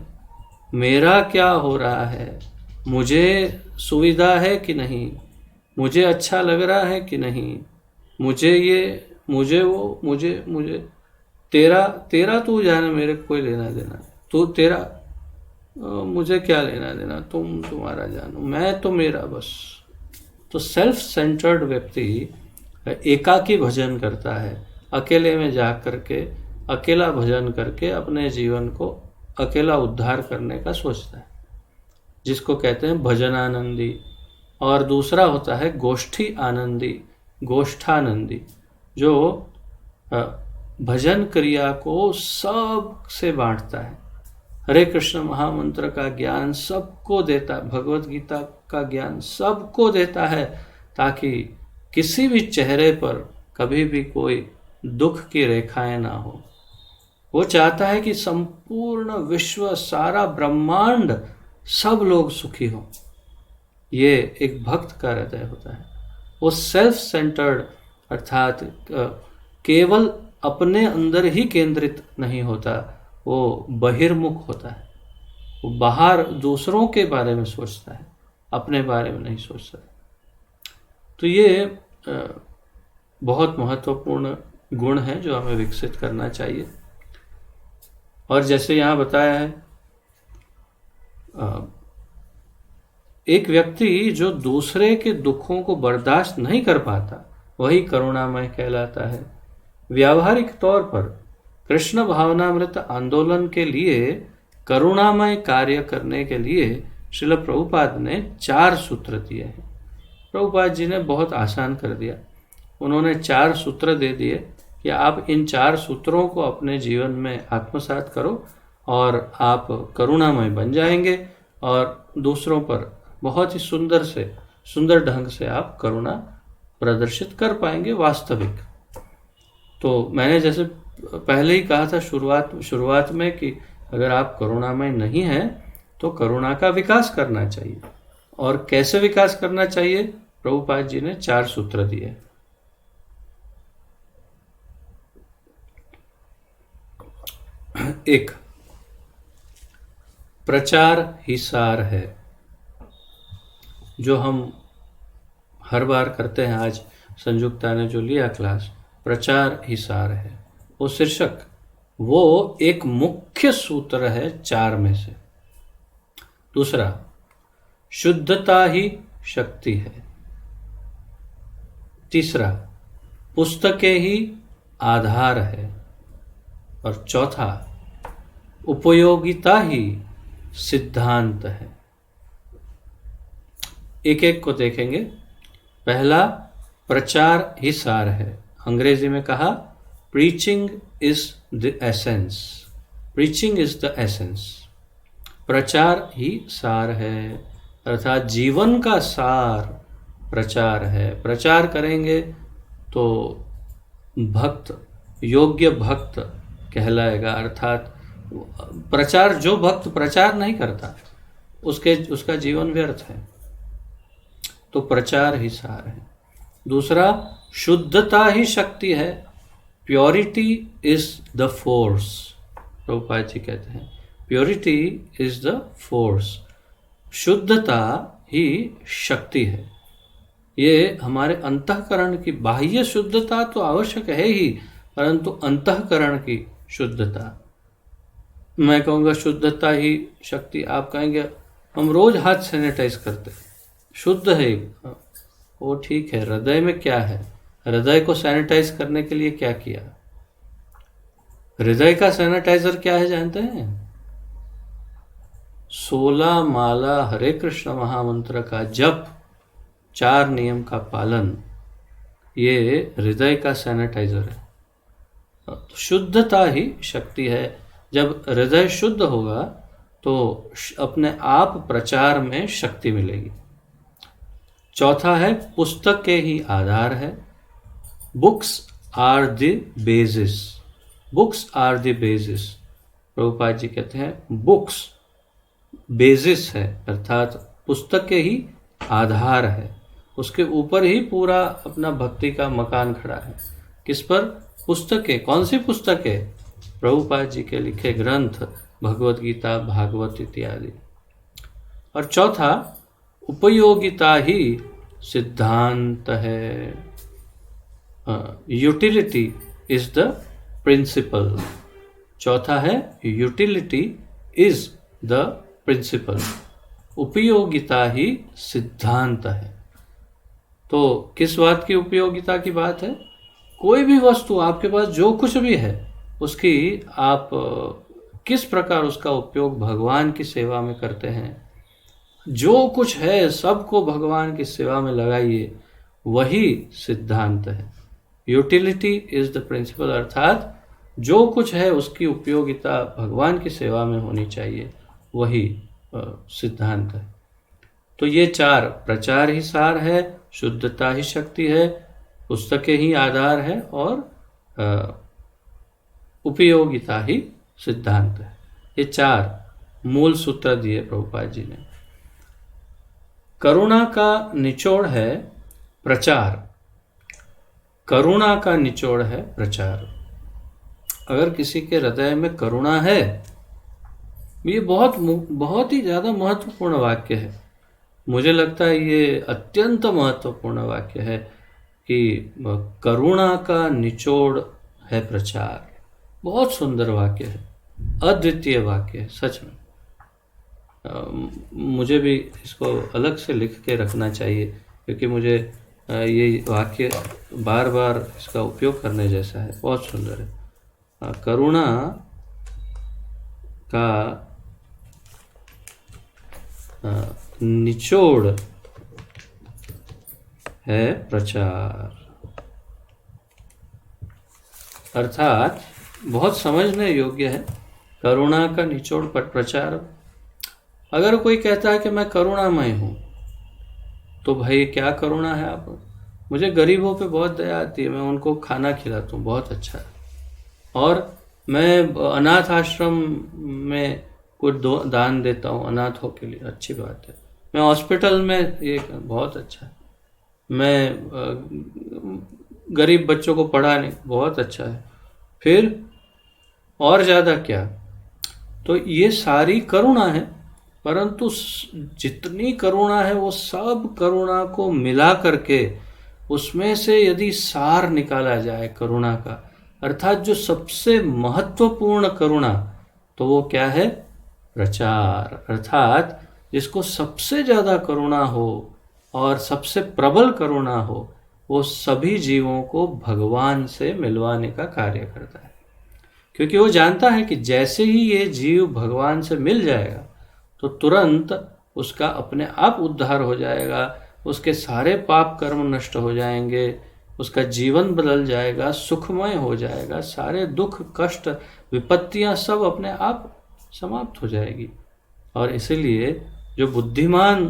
मेरा क्या हो रहा है, मुझे सुविधा है कि नहीं, मुझे अच्छा लग रहा है कि नहीं, मुझे ये, मुझे वो, मुझे तेरा तेरा तू जाने, मेरे को कोई लेना देना, तू तेरा मुझे क्या लेना देना, तुम तुम्हारा जानो, मैं तो मेरा बस। तो सेल्फ सेंटर्ड व्यक्ति एकाकी भजन करता है, अकेले में जा करके अकेला भजन करके अपने जीवन को अकेला उद्धार करने का सोचता है, जिसको कहते हैं भजन आनंदी। और दूसरा होता है गोष्ठी आनंदी, गोष्ठानंदी, जो भजन क्रिया को सब से बांटता है, हरे कृष्ण महामंत्र का ज्ञान सबको देता, भगवत गीता का ज्ञान सबको देता है, ताकि किसी भी चेहरे पर कभी भी कोई दुख की रेखाएं ना हो। वो चाहता है कि संपूर्ण विश्व, सारा ब्रह्मांड, सब लोग सुखी हों। ये एक भक्त का हृदय होता है। वो सेल्फ सेंटर्ड अर्थात केवल अपने अंदर ही केंद्रित नहीं होता, वो बहिर्मुख होता है, वो बाहर दूसरों के बारे में सोचता है, अपने बारे में नहीं सोचता। तो ये बहुत महत्वपूर्ण गुण है जो हमें विकसित करना चाहिए। और जैसे यहाँ बताया है, एक व्यक्ति जो दूसरे के दुखों को बर्दाश्त नहीं कर पाता वही करुणामय कहलाता है। व्यावहारिक तौर पर कृष्ण भावनामृत आंदोलन के लिए करुणामय कार्य करने के लिए श्रील प्रभुपाद ने 4 सूत्र दिए हैं। प्रभुपाद जी ने बहुत आसान कर दिया, उन्होंने 4 सूत्र दे दिए कि आप इन 4 सूत्रों को अपने जीवन में आत्मसात करो और आप करुणामय बन जाएंगे और दूसरों पर बहुत ही सुंदर ढंग से आप करुणा प्रदर्शित कर पाएंगे वास्तविक। तो मैंने जैसे पहले ही कहा था शुरुआत में कि अगर आप करुणामय नहीं हैं तो करुणा का विकास करना चाहिए। और कैसे विकास करना चाहिए, प्रभुपाद जी ने 4 सूत्र दिए। एक, प्रचार ही सार है, जो हम हर बार करते हैं। आज संयुक्ता ने जो लिया क्लास, प्रचार ही सार है, वो शीर्षक, वो एक मुख्य सूत्र है 4 में से। दूसरा, शुद्धता ही शक्ति है। तीसरा, पुस्तकें ही आधार है। और चौथा, उपयोगिता ही सिद्धांत है। एक एक को देखेंगे। पहला, प्रचार ही सार है। अंग्रेजी में कहा, preaching is the essence. Preaching is the essence. प्रचार ही सार है, अर्थात जीवन का सार प्रचार है। प्रचार करेंगे तो भक्त, योग्य भक्त कहलाएगा। अर्थात प्रचार, जो भक्त प्रचार नहीं करता उसका जीवन व्यर्थ है। तो प्रचार ही सार है। दूसरा, शुद्धता ही शक्ति है। Purity is the force. Prabhupada ji कहते हैं प्योरिटी इज द फोर्स। शुद्धता ही शक्ति है। ये हमारे अंतःकरण की, बाह्य शुद्धता तो आवश्यक है ही, परंतु अंतःकरण की शुद्धता। मैं कहूँगा शुद्धता ही शक्ति, आप कहेंगे हम रोज हाथ सैनिटाइज करते हैं, शुद्ध है वो, ठीक है। हृदय में क्या है? हृदय को सैनिटाइज करने के लिए क्या किया? हृदय का सैनिटाइजर क्या है जानते हैं? 16 माला हरे कृष्ण महामंत्र का जप, 4 नियम का पालन, ये हृदय का सैनिटाइजर है। शुद्धता ही शक्ति है। जब हृदय शुद्ध होगा तो अपने आप प्रचार में शक्ति मिलेगी। चौथा है पुस्तक के ही आधार है। Books are the basis. Books are the basis. Prabhupada ji कहते हैं बुक्स बेसिस है, अर्थात पुस्तक के ही आधार है, उसके ऊपर ही पूरा अपना भक्ति का मकान खड़ा है। किस पर? पुस्तकें। कौन सी पुस्तकें? प्रभुपाद जी के लिखे ग्रंथ, भगवत गीता, भागवत इत्यादि। और चौथा उपयोगिता ही सिद्धांत है। Utility is the principle. चौथा है यूटिलिटी इज द प्रिंसिपल। उपयोगिता ही सिद्धांत है। तो किस बात की उपयोगिता की बात है? कोई भी वस्तु आपके पास जो कुछ भी है उसकी आप किस प्रकार उसका उपयोग भगवान की सेवा में करते हैं। जो कुछ है सबको भगवान की सेवा में लगाइए, वही सिद्धांत है। यूटिलिटी इज द प्रिंसिपल, अर्थात जो कुछ है उसकी उपयोगिता भगवान की सेवा में होनी चाहिए, वही सिद्धांत है। तो ये चार, प्रचार ही सार है, शुद्धता ही शक्ति है, पुस्तकें ही आधार है, और उपयोगिता ही सिद्धांत है। ये चार मूल सूत्र दिए प्रभुपाद जी ने। करुणा का निचोड़ है प्रचार। करुणा का निचोड़ है प्रचार। अगर किसी के हृदय में करुणा है, ये बहुत ही ज़्यादा महत्वपूर्ण वाक्य है। मुझे लगता है ये अत्यंत महत्वपूर्ण वाक्य है कि करुणा का निचोड़ है प्रचार। बहुत सुंदर वाक्य है, अद्वितीय वाक्य है सच में। मुझे भी इसको अलग से लिख के रखना चाहिए, क्योंकि मुझे ये वाक्य बार बार इसका उपयोग करने जैसा है। बहुत सुंदर है। करुणा का निचोड़ है प्रचार, अर्थात बहुत समझने योग्य है। करुणा का निचोड़ पर प्रचार। अगर कोई कहता है कि मैं करुणामय हूँ, तो भाई क्या करुणा है आप? मुझे गरीबों पे बहुत दया आती है, मैं उनको खाना खिलाता हूँ, बहुत अच्छा है। और मैं अनाथ आश्रम में कुछ दान देता हूँ अनाथों के लिए, अच्छी बात है। मैं हॉस्पिटल में, एक बहुत अच्छा है। मैं गरीब बच्चों को पढ़ाने, बहुत अच्छा है। फिर और ज़्यादा क्या? तो ये सारी करुणा है, परंतु जितनी करुणा है वो सब करुणा को मिला करके उसमें से यदि सार निकाला जाए करुणा का, अर्थात जो सबसे महत्वपूर्ण करुणा, तो वो क्या है? प्रचार। अर्थात जिसको सबसे ज़्यादा करुणा हो और सबसे प्रबल करुणा हो, वो सभी जीवों को भगवान से मिलवाने का कार्य करता है। क्योंकि वो जानता है कि जैसे ही ये जीव भगवान से मिल जाएगा तो तुरंत उसका अपने आप उद्धार हो जाएगा, उसके सारे पाप कर्म नष्ट हो जाएंगे, उसका जीवन बदल जाएगा, सुखमय हो जाएगा, सारे दुख कष्ट विपत्तियां सब अपने आप समाप्त हो जाएगी। और इसीलिए जो बुद्धिमान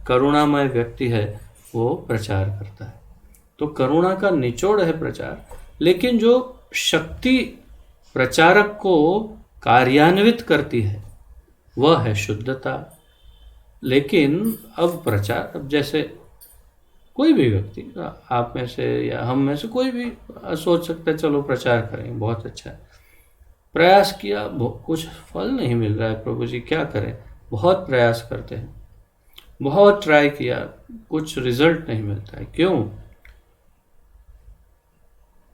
करुणामय व्यक्ति है वो प्रचार करता है। तो करुणा का निचोड़ है प्रचार। लेकिन जो शक्ति प्रचारक को कार्यान्वित करती है वह है शुद्धता। लेकिन अब जैसे कोई भी व्यक्ति, आप में से या हम में से कोई भी सोच सकता है चलो प्रचार करें, बहुत अच्छा है। प्रयास किया, कुछ फल नहीं मिल रहा है, प्रभु जी क्या करें? बहुत प्रयास करते हैं, बहुत ट्राई किया, कुछ रिजल्ट नहीं मिलता है। क्यों?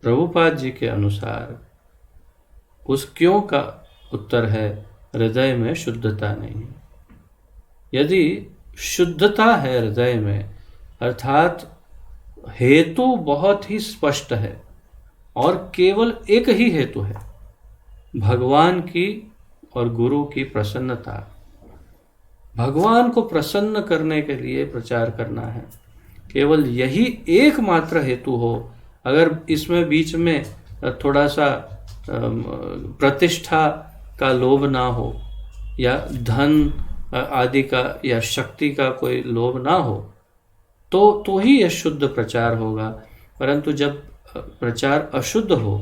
प्रभुपाद जी के अनुसार उस क्यों का उत्तर है हृदय में शुद्धता नहीं है। यदि शुद्धता है हृदय में, अर्थात हेतु बहुत ही स्पष्ट है और केवल एक ही हेतु है, भगवान की और गुरु की प्रसन्नता। भगवान को प्रसन्न करने के लिए प्रचार करना है, केवल यही एकमात्र हेतु हो। अगर इसमें बीच में थोड़ा सा प्रतिष्ठा का लोभ ना हो, या धन आदि का या शक्ति का कोई लोभ ना हो, तो ही यह शुद्ध प्रचार होगा। परंतु जब प्रचार अशुद्ध हो,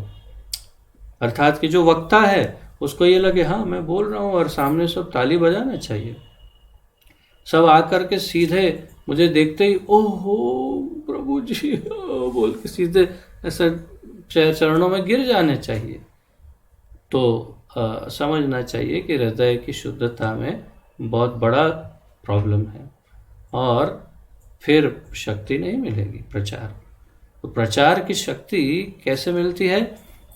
अर्थात कि जो वक्ता है उसको ये लगे हाँ मैं बोल रहा हूँ और सामने सब ताली बजाना चाहिए, सब आकर के सीधे मुझे देखते ही ओहो प्रभु जी बोल के सीधे ऐसा चरणों में गिर जाने चाहिए, तो समझना चाहिए कि हृदय की शुद्धता में बहुत बड़ा प्रॉब्लम है और फिर शक्ति नहीं मिलेगी प्रचार। तो प्रचार की शक्ति कैसे मिलती है?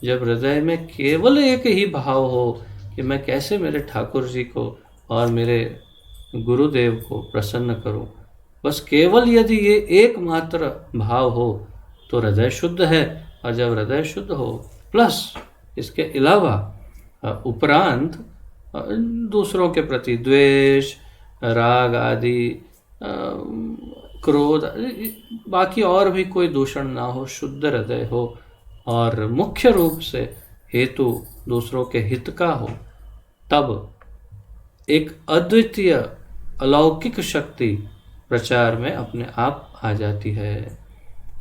जब हृदय में केवल एक ही भाव हो कि मैं कैसे मेरे ठाकुर जी को और मेरे गुरुदेव को प्रसन्न करूं, बस केवल यदि ये एकमात्र भाव हो तो हृदय शुद्ध है। और जब हृदय शुद्ध हो प्लस इसके अलावा उपरांत दूसरों के प्रति द्वेष, राग आदि, क्रोध, बाकी और भी कोई दूषण ना हो, शुद्ध हृदय हो और मुख्य रूप से हेतु दूसरों के हित का हो, तब एक अद्वितीय अलौकिक शक्ति प्रचार में अपने आप आ जाती है।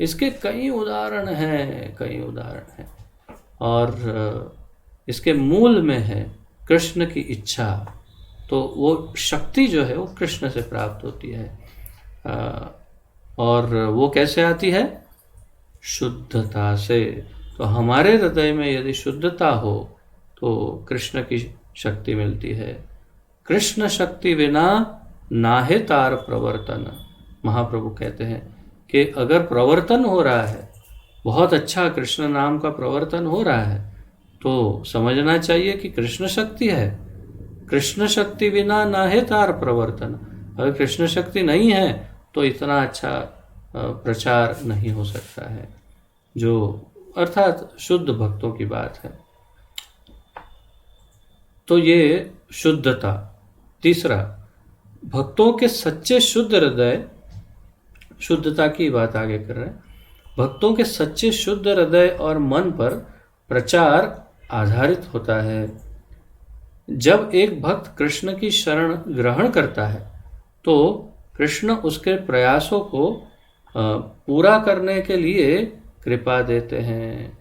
इसके कई उदाहरण हैं और इसके मूल में है कृष्ण की इच्छा। तो वो शक्ति जो है वो कृष्ण से प्राप्त होती है और वो कैसे आती है? शुद्धता से। तो हमारे हृदय में यदि शुद्धता हो तो कृष्ण की शक्ति मिलती है। कृष्ण शक्ति बिना नाहे तार प्रवर्तन। महाप्रभु कहते हैं कि अगर प्रवर्तन हो रहा है, बहुत अच्छा कृष्ण नाम का प्रवर्तन हो रहा है, तो समझना चाहिए कि कृष्ण शक्ति है। कृष्ण शक्ति बिना नाहे तार प्रवर्तन। अगर कृष्ण शक्ति नहीं है तो इतना अच्छा प्रचार नहीं हो सकता है, जो अर्थात शुद्ध भक्तों की बात है। तो ये शुद्धता। तीसरा, भक्तों के सच्चे शुद्ध हृदय, शुद्धता की बात आगे कर रहे हैं। भक्तों के सच्चे शुद्ध हृदय और मन पर प्रचार आधारित होता है। जब एक भक्त कृष्ण की शरण ग्रहण करता है तो कृष्ण उसके प्रयासों को पूरा करने के लिए कृपा देते हैं।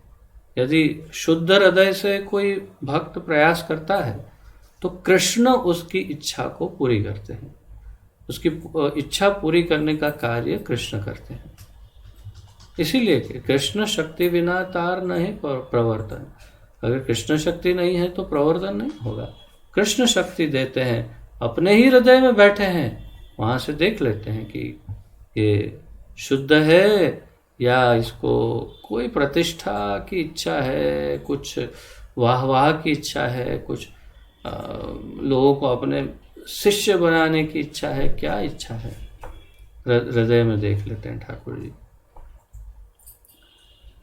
यदि शुद्ध हृदय से कोई भक्त प्रयास करता है तो कृष्ण उसकी इच्छा को पूरी करते हैं। उसकी इच्छा पूरी करने का कार्य कृष्ण करते हैं। इसीलिए कृष्ण शक्ति बिना तार नहीं प्रवर्तन। अगर कृष्ण शक्ति नहीं है तो प्रवर्तन नहीं होगा। कृष्ण शक्ति देते हैं, अपने ही हृदय में बैठे हैं, वहाँ से देख लेते हैं कि ये शुद्ध है या इसको कोई प्रतिष्ठा की इच्छा है, कुछ वाह की इच्छा है, कुछ लोगों को अपने शिष्य बनाने की इच्छा है, क्या इच्छा है, हृदय में देख लेते हैं ठाकुर जी।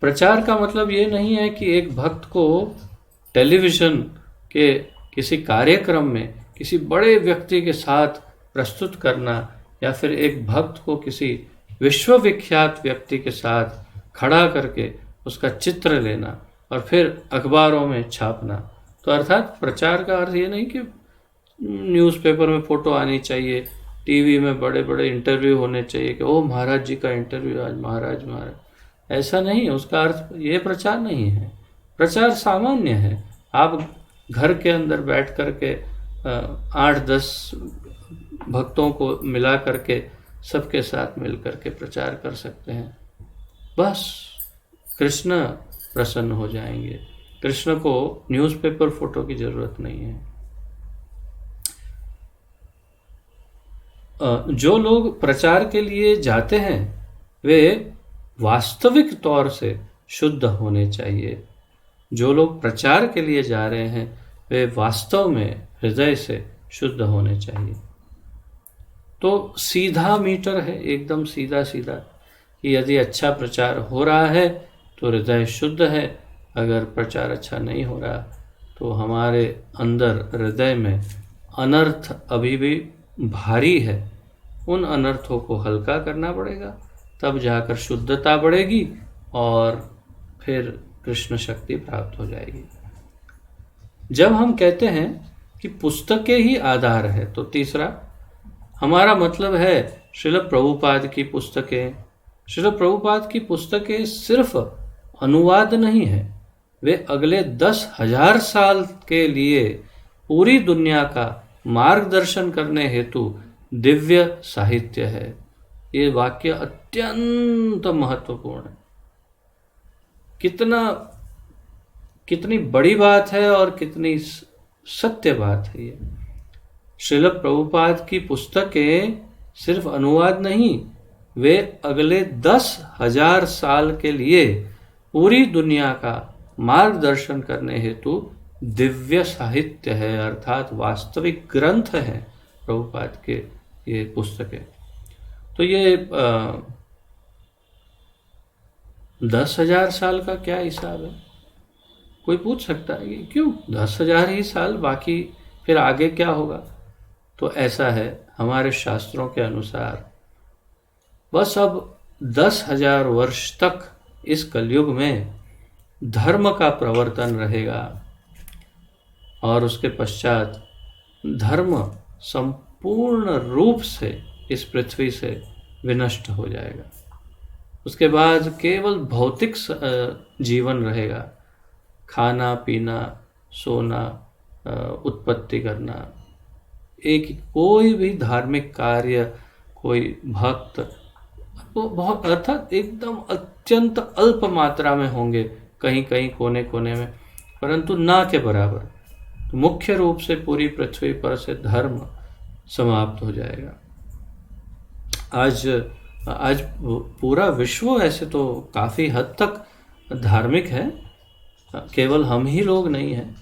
प्रचार का मतलब ये नहीं है कि एक भक्त को टेलीविज़न के किसी कार्यक्रम में किसी बड़े व्यक्ति के साथ प्रस्तुत करना या फिर एक भक्त को किसी विश्वविख्यात व्यक्ति के साथ खड़ा करके उसका चित्र लेना और फिर अखबारों में छापना। तो अर्थात प्रचार का अर्थ ये नहीं कि न्यूज़पेपर में फ़ोटो आनी चाहिए, टीवी में बड़े बड़े इंटरव्यू होने चाहिए कि ओ महाराज जी का इंटरव्यू आज, महाराज। ऐसा नहीं है। उसका अर्थ ये प्रचार नहीं है। प्रचार सामान्य है। आप घर के अंदर बैठ कर के 8-10 भक्तों को मिला करके सबके साथ मिल करके प्रचार कर सकते हैं। बस कृष्ण प्रसन्न हो जाएंगे। कृष्ण को न्यूज़पेपर फोटो की जरूरत नहीं है। जो लोग प्रचार के लिए जाते हैं वे वास्तविक तौर से शुद्ध होने चाहिए। जो लोग प्रचार के लिए जा रहे हैं वे वास्तव में हृदय से शुद्ध होने चाहिए। तो सीधा मीटर है, एकदम सीधा सीधा कि यदि अच्छा प्रचार हो रहा है तो हृदय शुद्ध है, अगर प्रचार अच्छा नहीं हो रहा तो हमारे अंदर हृदय में अनर्थ अभी भी भारी है। उन अनर्थों को हल्का करना पड़ेगा, तब जाकर शुद्धता बढ़ेगी और फिर कृष्ण शक्ति प्राप्त हो जाएगी। जब हम कहते हैं कि पुस्तकें ही आधार है। तो तीसरा, हमारा मतलब है श्रील प्रभुपाद की पुस्तकें। श्रील प्रभुपाद की पुस्तकें सिर्फ अनुवाद नहीं है, वे अगले 10,000 साल के लिए पूरी दुनिया का मार्गदर्शन करने हेतु दिव्य साहित्य है। ये वाक्य अत्यंत महत्वपूर्ण है। कितनी बड़ी बात है और कितनी सत्य बात है ये। श्रील प्रभुपाद की पुस्तकें सिर्फ अनुवाद नहीं, वे अगले 10,000 साल के लिए पूरी दुनिया का मार्गदर्शन करने हेतु दिव्य साहित्य है, अर्थात वास्तविक ग्रंथ है प्रभुपाद के ये पुस्तकें। तो ये 10,000 साल का क्या हिसाब है? कोई पूछ सकता है कि क्यों 10,000 ही साल, बाकी फिर आगे क्या होगा? तो ऐसा है, हमारे शास्त्रों के अनुसार बस अब 10,000 वर्ष तक इस कलयुग में धर्म का प्रवर्तन रहेगा और उसके पश्चात धर्म संपूर्ण रूप से इस पृथ्वी से विनष्ट हो जाएगा। उसके बाद केवल भौतिक जीवन रहेगा, खाना पीना, सोना, उत्पत्ति करना, एक कोई भी धार्मिक कार्य, कोई भक्त, वो बहुत अर्थात एकदम अत्यंत अल्प मात्रा में होंगे, कहीं कहीं कोने कोने में, परंतु ना के बराबर। तो मुख्य रूप से पूरी पृथ्वी पर से धर्म समाप्त हो जाएगा। आज पूरा विश्व ऐसे तो काफ़ी हद तक धार्मिक है, केवल हम ही लोग नहीं हैं।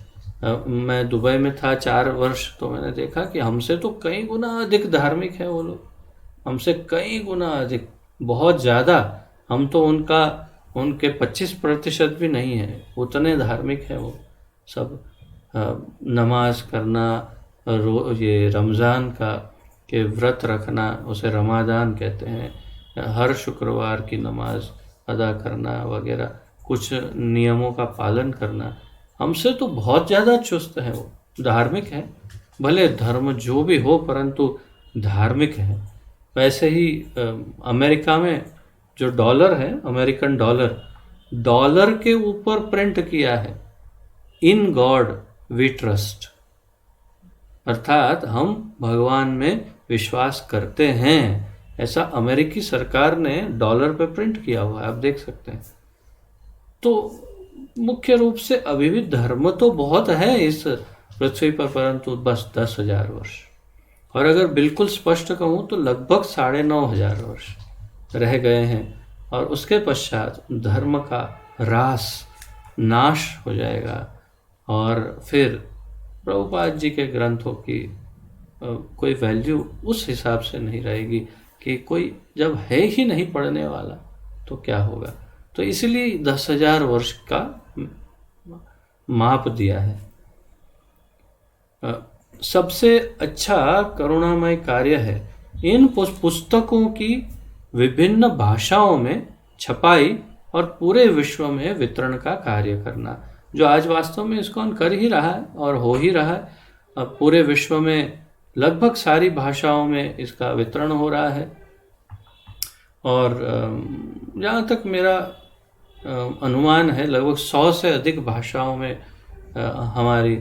मैं दुबई में था 4 वर्ष, तो मैंने देखा कि हमसे तो कई गुना अधिक धार्मिक है वो लोग, हमसे कई गुना अधिक, बहुत ज़्यादा। हम तो उनके 25% भी नहीं है, उतने धार्मिक है वो सब। नमाज करना, ये रमज़ान के व्रत रखना, उसे रमादान कहते हैं, हर शुक्रवार की नमाज अदा करना वगैरह, कुछ नियमों का पालन करना, हमसे तो बहुत ज़्यादा चुस्त है वो, धार्मिक है। भले धर्म जो भी हो, परंतु धार्मिक है। वैसे ही अमेरिका में जो डॉलर है, अमेरिकन डॉलर के ऊपर प्रिंट किया है, इन गॉड वी ट्रस्ट, अर्थात हम भगवान में विश्वास करते हैं, ऐसा अमेरिकी सरकार ने डॉलर पे प्रिंट किया हुआ है, आप देख सकते हैं। तो मुख्य रूप से अभी भी धर्म तो बहुत है इस पृथ्वी पर, परंतु बस 10,000 वर्ष, और अगर बिल्कुल स्पष्ट कहूँ तो लगभग 9,500 वर्ष रह गए हैं, और उसके पश्चात धर्म का नाश हो जाएगा, और फिर प्रभुपाद जी के ग्रंथों की कोई वैल्यू उस हिसाब से नहीं रहेगी कि कोई जब है ही नहीं पढ़ने वाला तो क्या होगा। तो इसलिए 10,000 वर्ष का माप दिया है। सबसे अच्छा करुणामय कार्य है इन पुस्तकों की विभिन्न भाषाओं में छपाई और पूरे विश्व में वितरण का कार्य करना, जो आज वास्तव में ISKCON कर ही रहा है और हो ही रहा है। अब पूरे विश्व में लगभग सारी भाषाओं में इसका वितरण हो रहा है, और जहाँ तक मेरा अनुमान है, लगभग 100 से अधिक भाषाओं में हमारी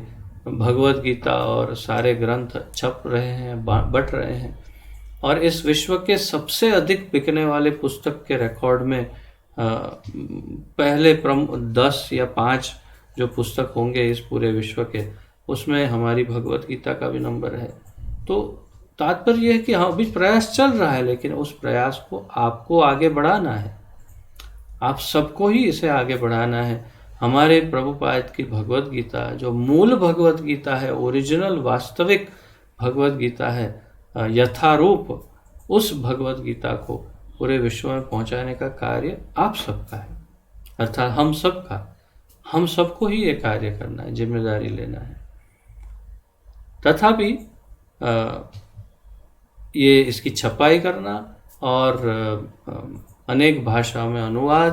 भगवत गीता और सारे ग्रंथ छप रहे हैं, बट रहे हैं। और इस विश्व के सबसे अधिक बिकने वाले पुस्तक के रिकॉर्ड में पहले 10 या 5 जो पुस्तक होंगे इस पूरे विश्व के, उसमें हमारी भगवत गीता का भी नंबर है। तो तात्पर्य यह है कि हाँ, अभी प्रयास चल रहा है, लेकिन उस प्रयास को आपको आगे बढ़ाना है, आप सबको ही इसे आगे बढ़ाना है। हमारे प्रभुपाद की भगवत गीता, जो मूल भगवत गीता है, ओरिजिनल वास्तविक भगवत गीता है, यथारूप उस भगवत गीता को पूरे विश्व में पहुंचाने का कार्य आप सबका है, अर्थात हम सबको ही ये कार्य करना है, जिम्मेदारी लेना है। तथापि ये इसकी छपाई करना और अनेक भाषाओं में अनुवाद,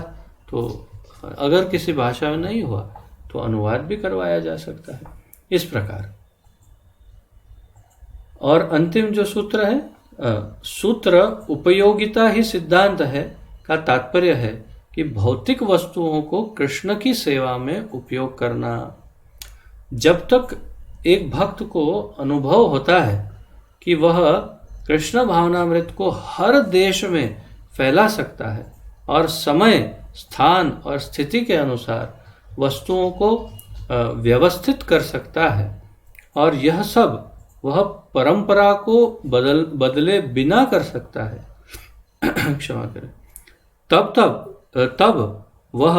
तो अगर किसी भाषा में नहीं हुआ तो अनुवाद भी करवाया जा सकता है। इस प्रकार और अंतिम जो सूत्र है, सूत्र उपयोगिता ही सिद्धांत है का तात्पर्य है कि भौतिक वस्तुओं को कृष्ण की सेवा में उपयोग करना। जब तक एक भक्त को अनुभव होता है कि वह कृष्ण भावनामृत को हर देश में फैला सकता है और समय, स्थान और स्थिति के अनुसार वस्तुओं को व्यवस्थित कर सकता है, और यह सब वह परंपरा को बदले बिना कर सकता है क्षमा करें, तब वह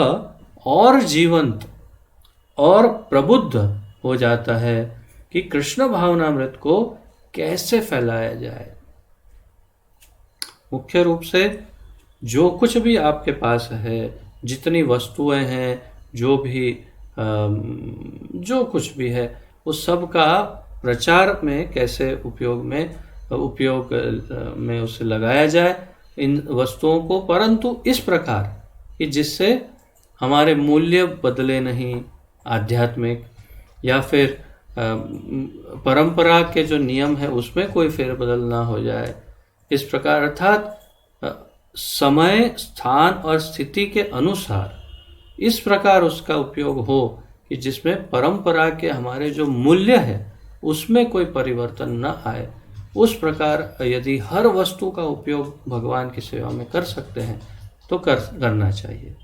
और जीवंत और प्रबुद्ध हो जाता है कि कृष्ण भावनामृत को कैसे फैलाया जाए। मुख्य रूप से जो कुछ भी आपके पास है, जितनी वस्तुएं हैं, जो कुछ भी है, उस सब का प्रचार में कैसे उपयोग में उसे लगाया जाए इन वस्तुओं को, परंतु इस प्रकार कि जिससे हमारे मूल्य बदले नहीं, आध्यात्मिक या फिर परंपरा के जो नियम है उसमें कोई फेरबदल ना हो जाए। इस प्रकार अर्थात समय, स्थान और स्थिति के अनुसार इस प्रकार उसका उपयोग हो कि जिसमें परंपरा के हमारे जो मूल्य है उसमें कोई परिवर्तन न आए। उस प्रकार यदि हर वस्तु का उपयोग भगवान की सेवा में कर सकते हैं तो करना चाहिए।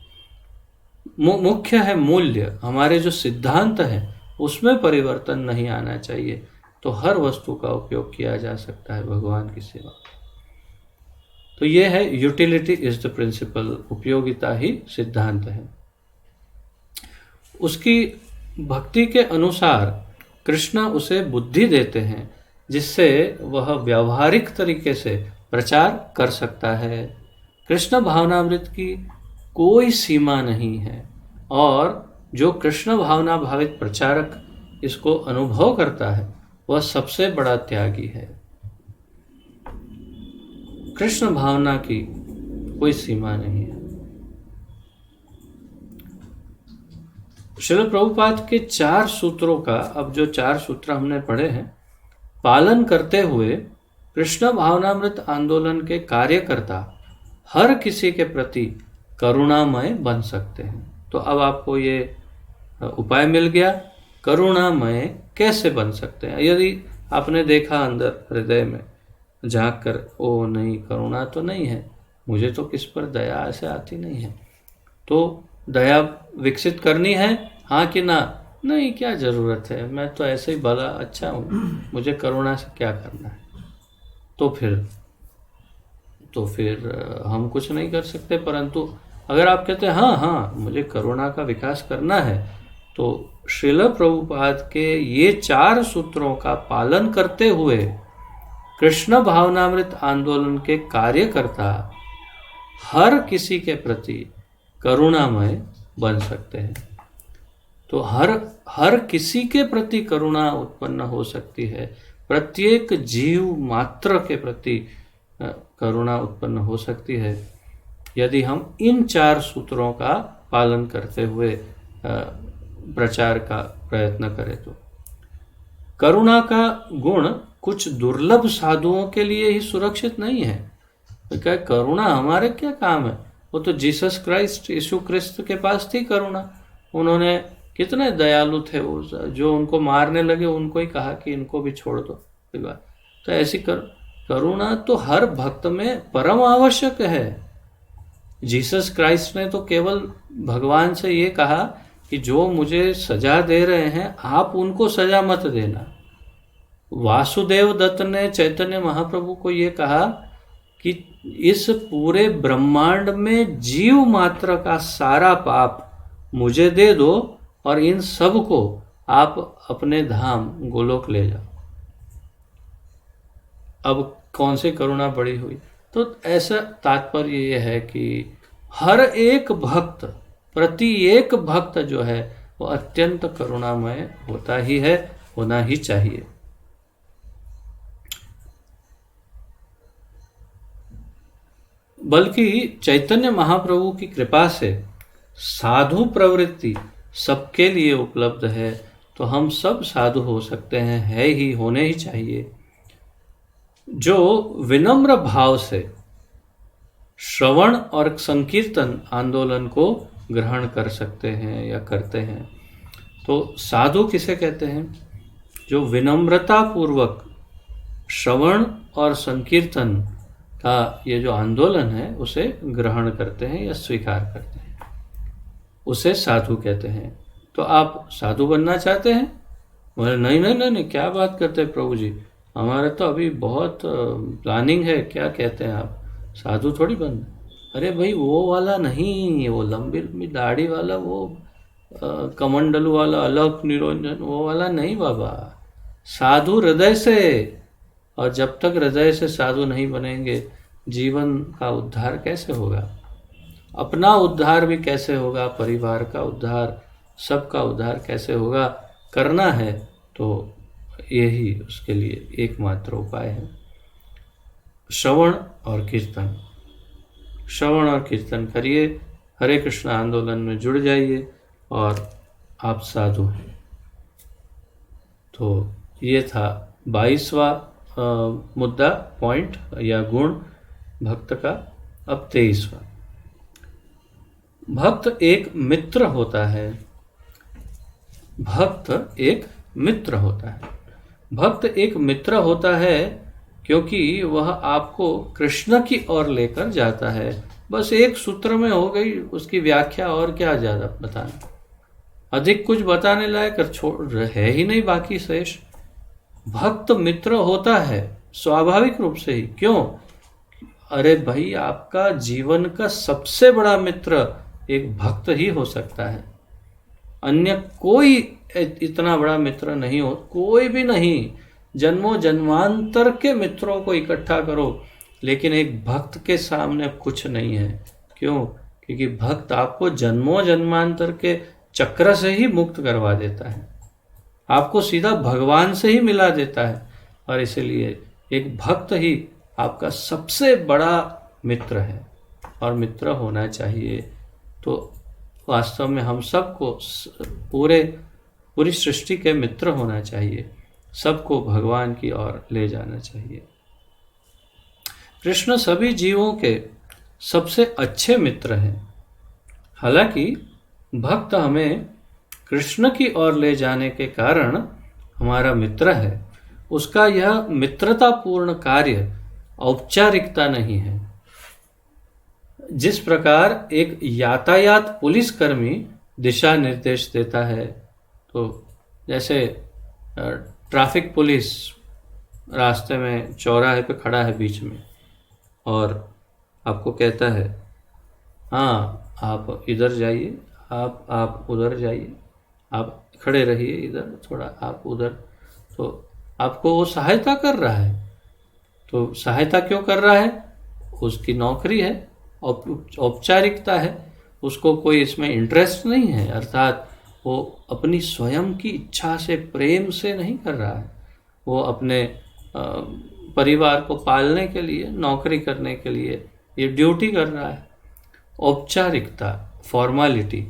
मुख्य है मूल्य, हमारे जो सिद्धांत है उसमें परिवर्तन नहीं आना चाहिए, तो हर वस्तु का उपयोग किया जा सकता है भगवान की सेवा। तो ये है यूटिलिटी इज द प्रिंसिपल, उपयोगिता ही सिद्धांत है। उसकी भक्ति के अनुसार कृष्ण उसे बुद्धि देते हैं जिससे वह व्यावहारिक तरीके से प्रचार कर सकता है। कृष्ण भावनामृत की कोई सीमा नहीं है, और जो कृष्ण भावना भावित प्रचारक इसको अनुभव करता है वह सबसे बड़ा त्यागी है। कृष्ण भावना की कोई सीमा नहीं है। श्रील प्रभुपाद के 4 सूत्रों का, अब जो 4 सूत्र हमने पढ़े हैं, पालन करते हुए कृष्ण भावनामृत आंदोलन के कार्यकर्ता हर किसी के प्रति करुणामय बन सकते हैं। तो अब आपको ये उपाय मिल गया, करुणामय कैसे बन सकते हैं। यदि आपने देखा अंदर हृदय में झांक कर, ओ नहीं, करुणा तो नहीं है, मुझे तो किस पर दया ऐसे आती नहीं है, तो दया विकसित करनी है, हाँ कि ना? नहीं, क्या ज़रूरत है, मैं तो ऐसे ही भला अच्छा हूँ, मुझे करुणा से क्या करना है। तो फिर हम कुछ नहीं कर सकते। परंतु अगर आप कहते हैं हाँ मुझे करुणा का विकास करना है, तो श्रील प्रभुपाद के ये 4 सूत्रों का पालन करते हुए कृष्ण भावनामृत आंदोलन के कार्यकर्ता हर किसी के प्रति करुणामय बन सकते हैं। तो हर किसी के प्रति करुणा उत्पन्न हो सकती है, प्रत्येक जीव मात्र के प्रति करुणा उत्पन्न हो सकती है यदि हम इन 4 सूत्रों का पालन करते हुए प्रचार का प्रयत्न करें। तो करुणा का गुण कुछ दुर्लभ साधुओं के लिए ही सुरक्षित नहीं है। तो क्या करुणा हमारे क्या काम है? वो तो जीसस क्राइस्ट, यीशु क्रिस्त के पास थी करुणा। उन्होंने कितने दयालु थे, वो जो उनको मारने लगे उनको ही कहा कि इनको भी छोड़ दो। तो ऐसी करुणा तो हर भक्त में परम आवश्यक है। जीसस क्राइस्ट ने तो केवल भगवान से ये कहा कि जो मुझे सजा दे रहे हैं आप उनको सजा मत देना। वासुदेव दत्त ने चैतन्य महाप्रभु को ये कहा कि इस पूरे ब्रह्मांड में जीव मात्र का सारा पाप मुझे दे दो और इन सब को आप अपने धाम गोलोक ले जाओ। अब कौन सी करुणा बड़ी हुई? तो ऐसा तात्पर्य ये है कि हर एक भक्त, प्रति एक भक्त जो है वो अत्यंत करुणामय होता ही है, होना ही चाहिए। बल्कि चैतन्य महाप्रभु की कृपा से साधु प्रवृत्ति सबके लिए उपलब्ध है, तो हम सब साधु हो सकते हैं, है ही, होने ही चाहिए। जो विनम्र भाव से श्रवण और संकीर्तन आंदोलन को ग्रहण कर सकते हैं या करते हैं, तो साधु किसे कहते हैं? जो विनम्रता पूर्वक श्रवण और संकीर्तन का ये जो आंदोलन है उसे ग्रहण करते हैं या स्वीकार करते हैं, उसे साधु कहते हैं। तो आप साधु बनना चाहते हैं? बोले नहीं नहीं नहीं नहीं, क्या बात करते हैं प्रभु जी, हमारे तो अभी बहुत प्लानिंग है, क्या कहते हैं आप, साधु थोड़ी बन। अरे भाई वो वाला नहीं, वो लंबी लंबी दाढ़ी वाला, वो कमंडलू वाला, अलग निरंजन, वो वाला नहीं बाबा, साधु हृदय से। और जब तक हृदय से साधु नहीं बनेंगे जीवन का उद्धार कैसे होगा? अपना उद्धार भी कैसे होगा, परिवार का उद्धार, सबका उद्धार कैसे होगा? करना है तो यही उसके लिए एकमात्र उपाय है, श्रवण और कीर्तन। श्रवण और कीर्तन करिए, हरे कृष्ण आंदोलन में जुड़ जाइए और आप साधु हैं। तो ये था 22वां मुद्दा, पॉइंट या गुण भक्त का। अब 23वां, भक्त एक मित्र होता है। भक्त एक मित्र होता है। भक्त एक मित्र होता है क्योंकि वह आपको कृष्ण की ओर लेकर जाता है। बस एक सूत्र में हो गई उसकी व्याख्या, और क्या ज़्यादा बताना, अधिक कुछ बताने लायक छोड़ है ही नहीं बाकी शेष। भक्त मित्र होता है स्वाभाविक रूप से ही। क्यों? अरे भाई, आपका जीवन का सबसे बड़ा मित्र एक भक्त ही हो सकता है, अन्य कोई इतना बड़ा मित्र नहीं हो, कोई भी नहीं। जन्मों जन्मांतर के मित्रों को इकट्ठा करो, लेकिन एक भक्त के सामने कुछ नहीं है। क्यों? क्योंकि भक्त आपको जन्मों जन्मांतर के चक्र से ही मुक्त करवा देता है, आपको सीधा भगवान से ही मिला देता है, और इसीलिए एक भक्त ही आपका सबसे बड़ा मित्र है और मित्र होना चाहिए। तो वास्तव में हम सबको पूरी सृष्टि के मित्र होना चाहिए, सबको भगवान की ओर ले जाना चाहिए। कृष्ण सभी जीवों के सबसे अच्छे मित्र हैं। हालांकि भक्त हमें कृष्ण की ओर ले जाने के कारण हमारा मित्र है, उसका यह मित्रतापूर्ण कार्य औपचारिकता नहीं है। जिस प्रकार एक यातायात पुलिसकर्मी दिशा निर्देश देता है, तो जैसे ट्रैफिक पुलिस रास्ते में चौराहे पे खड़ा है बीच में और आपको कहता है हाँ आप इधर जाइए, आप उधर जाइए, आप खड़े रहिए इधर थोड़ा, आप उधर, तो आपको वो सहायता कर रहा है। तो सहायता क्यों कर रहा है? उसकी नौकरी है, औपचारिकता है, उसको कोई इसमें इंटरेस्ट नहीं है, अर्थात वो अपनी स्वयं की इच्छा से, प्रेम से नहीं कर रहा है, वो अपने परिवार को पालने के लिए, नौकरी करने के लिए ये ड्यूटी कर रहा है, औपचारिकता, फॉर्मालिटी।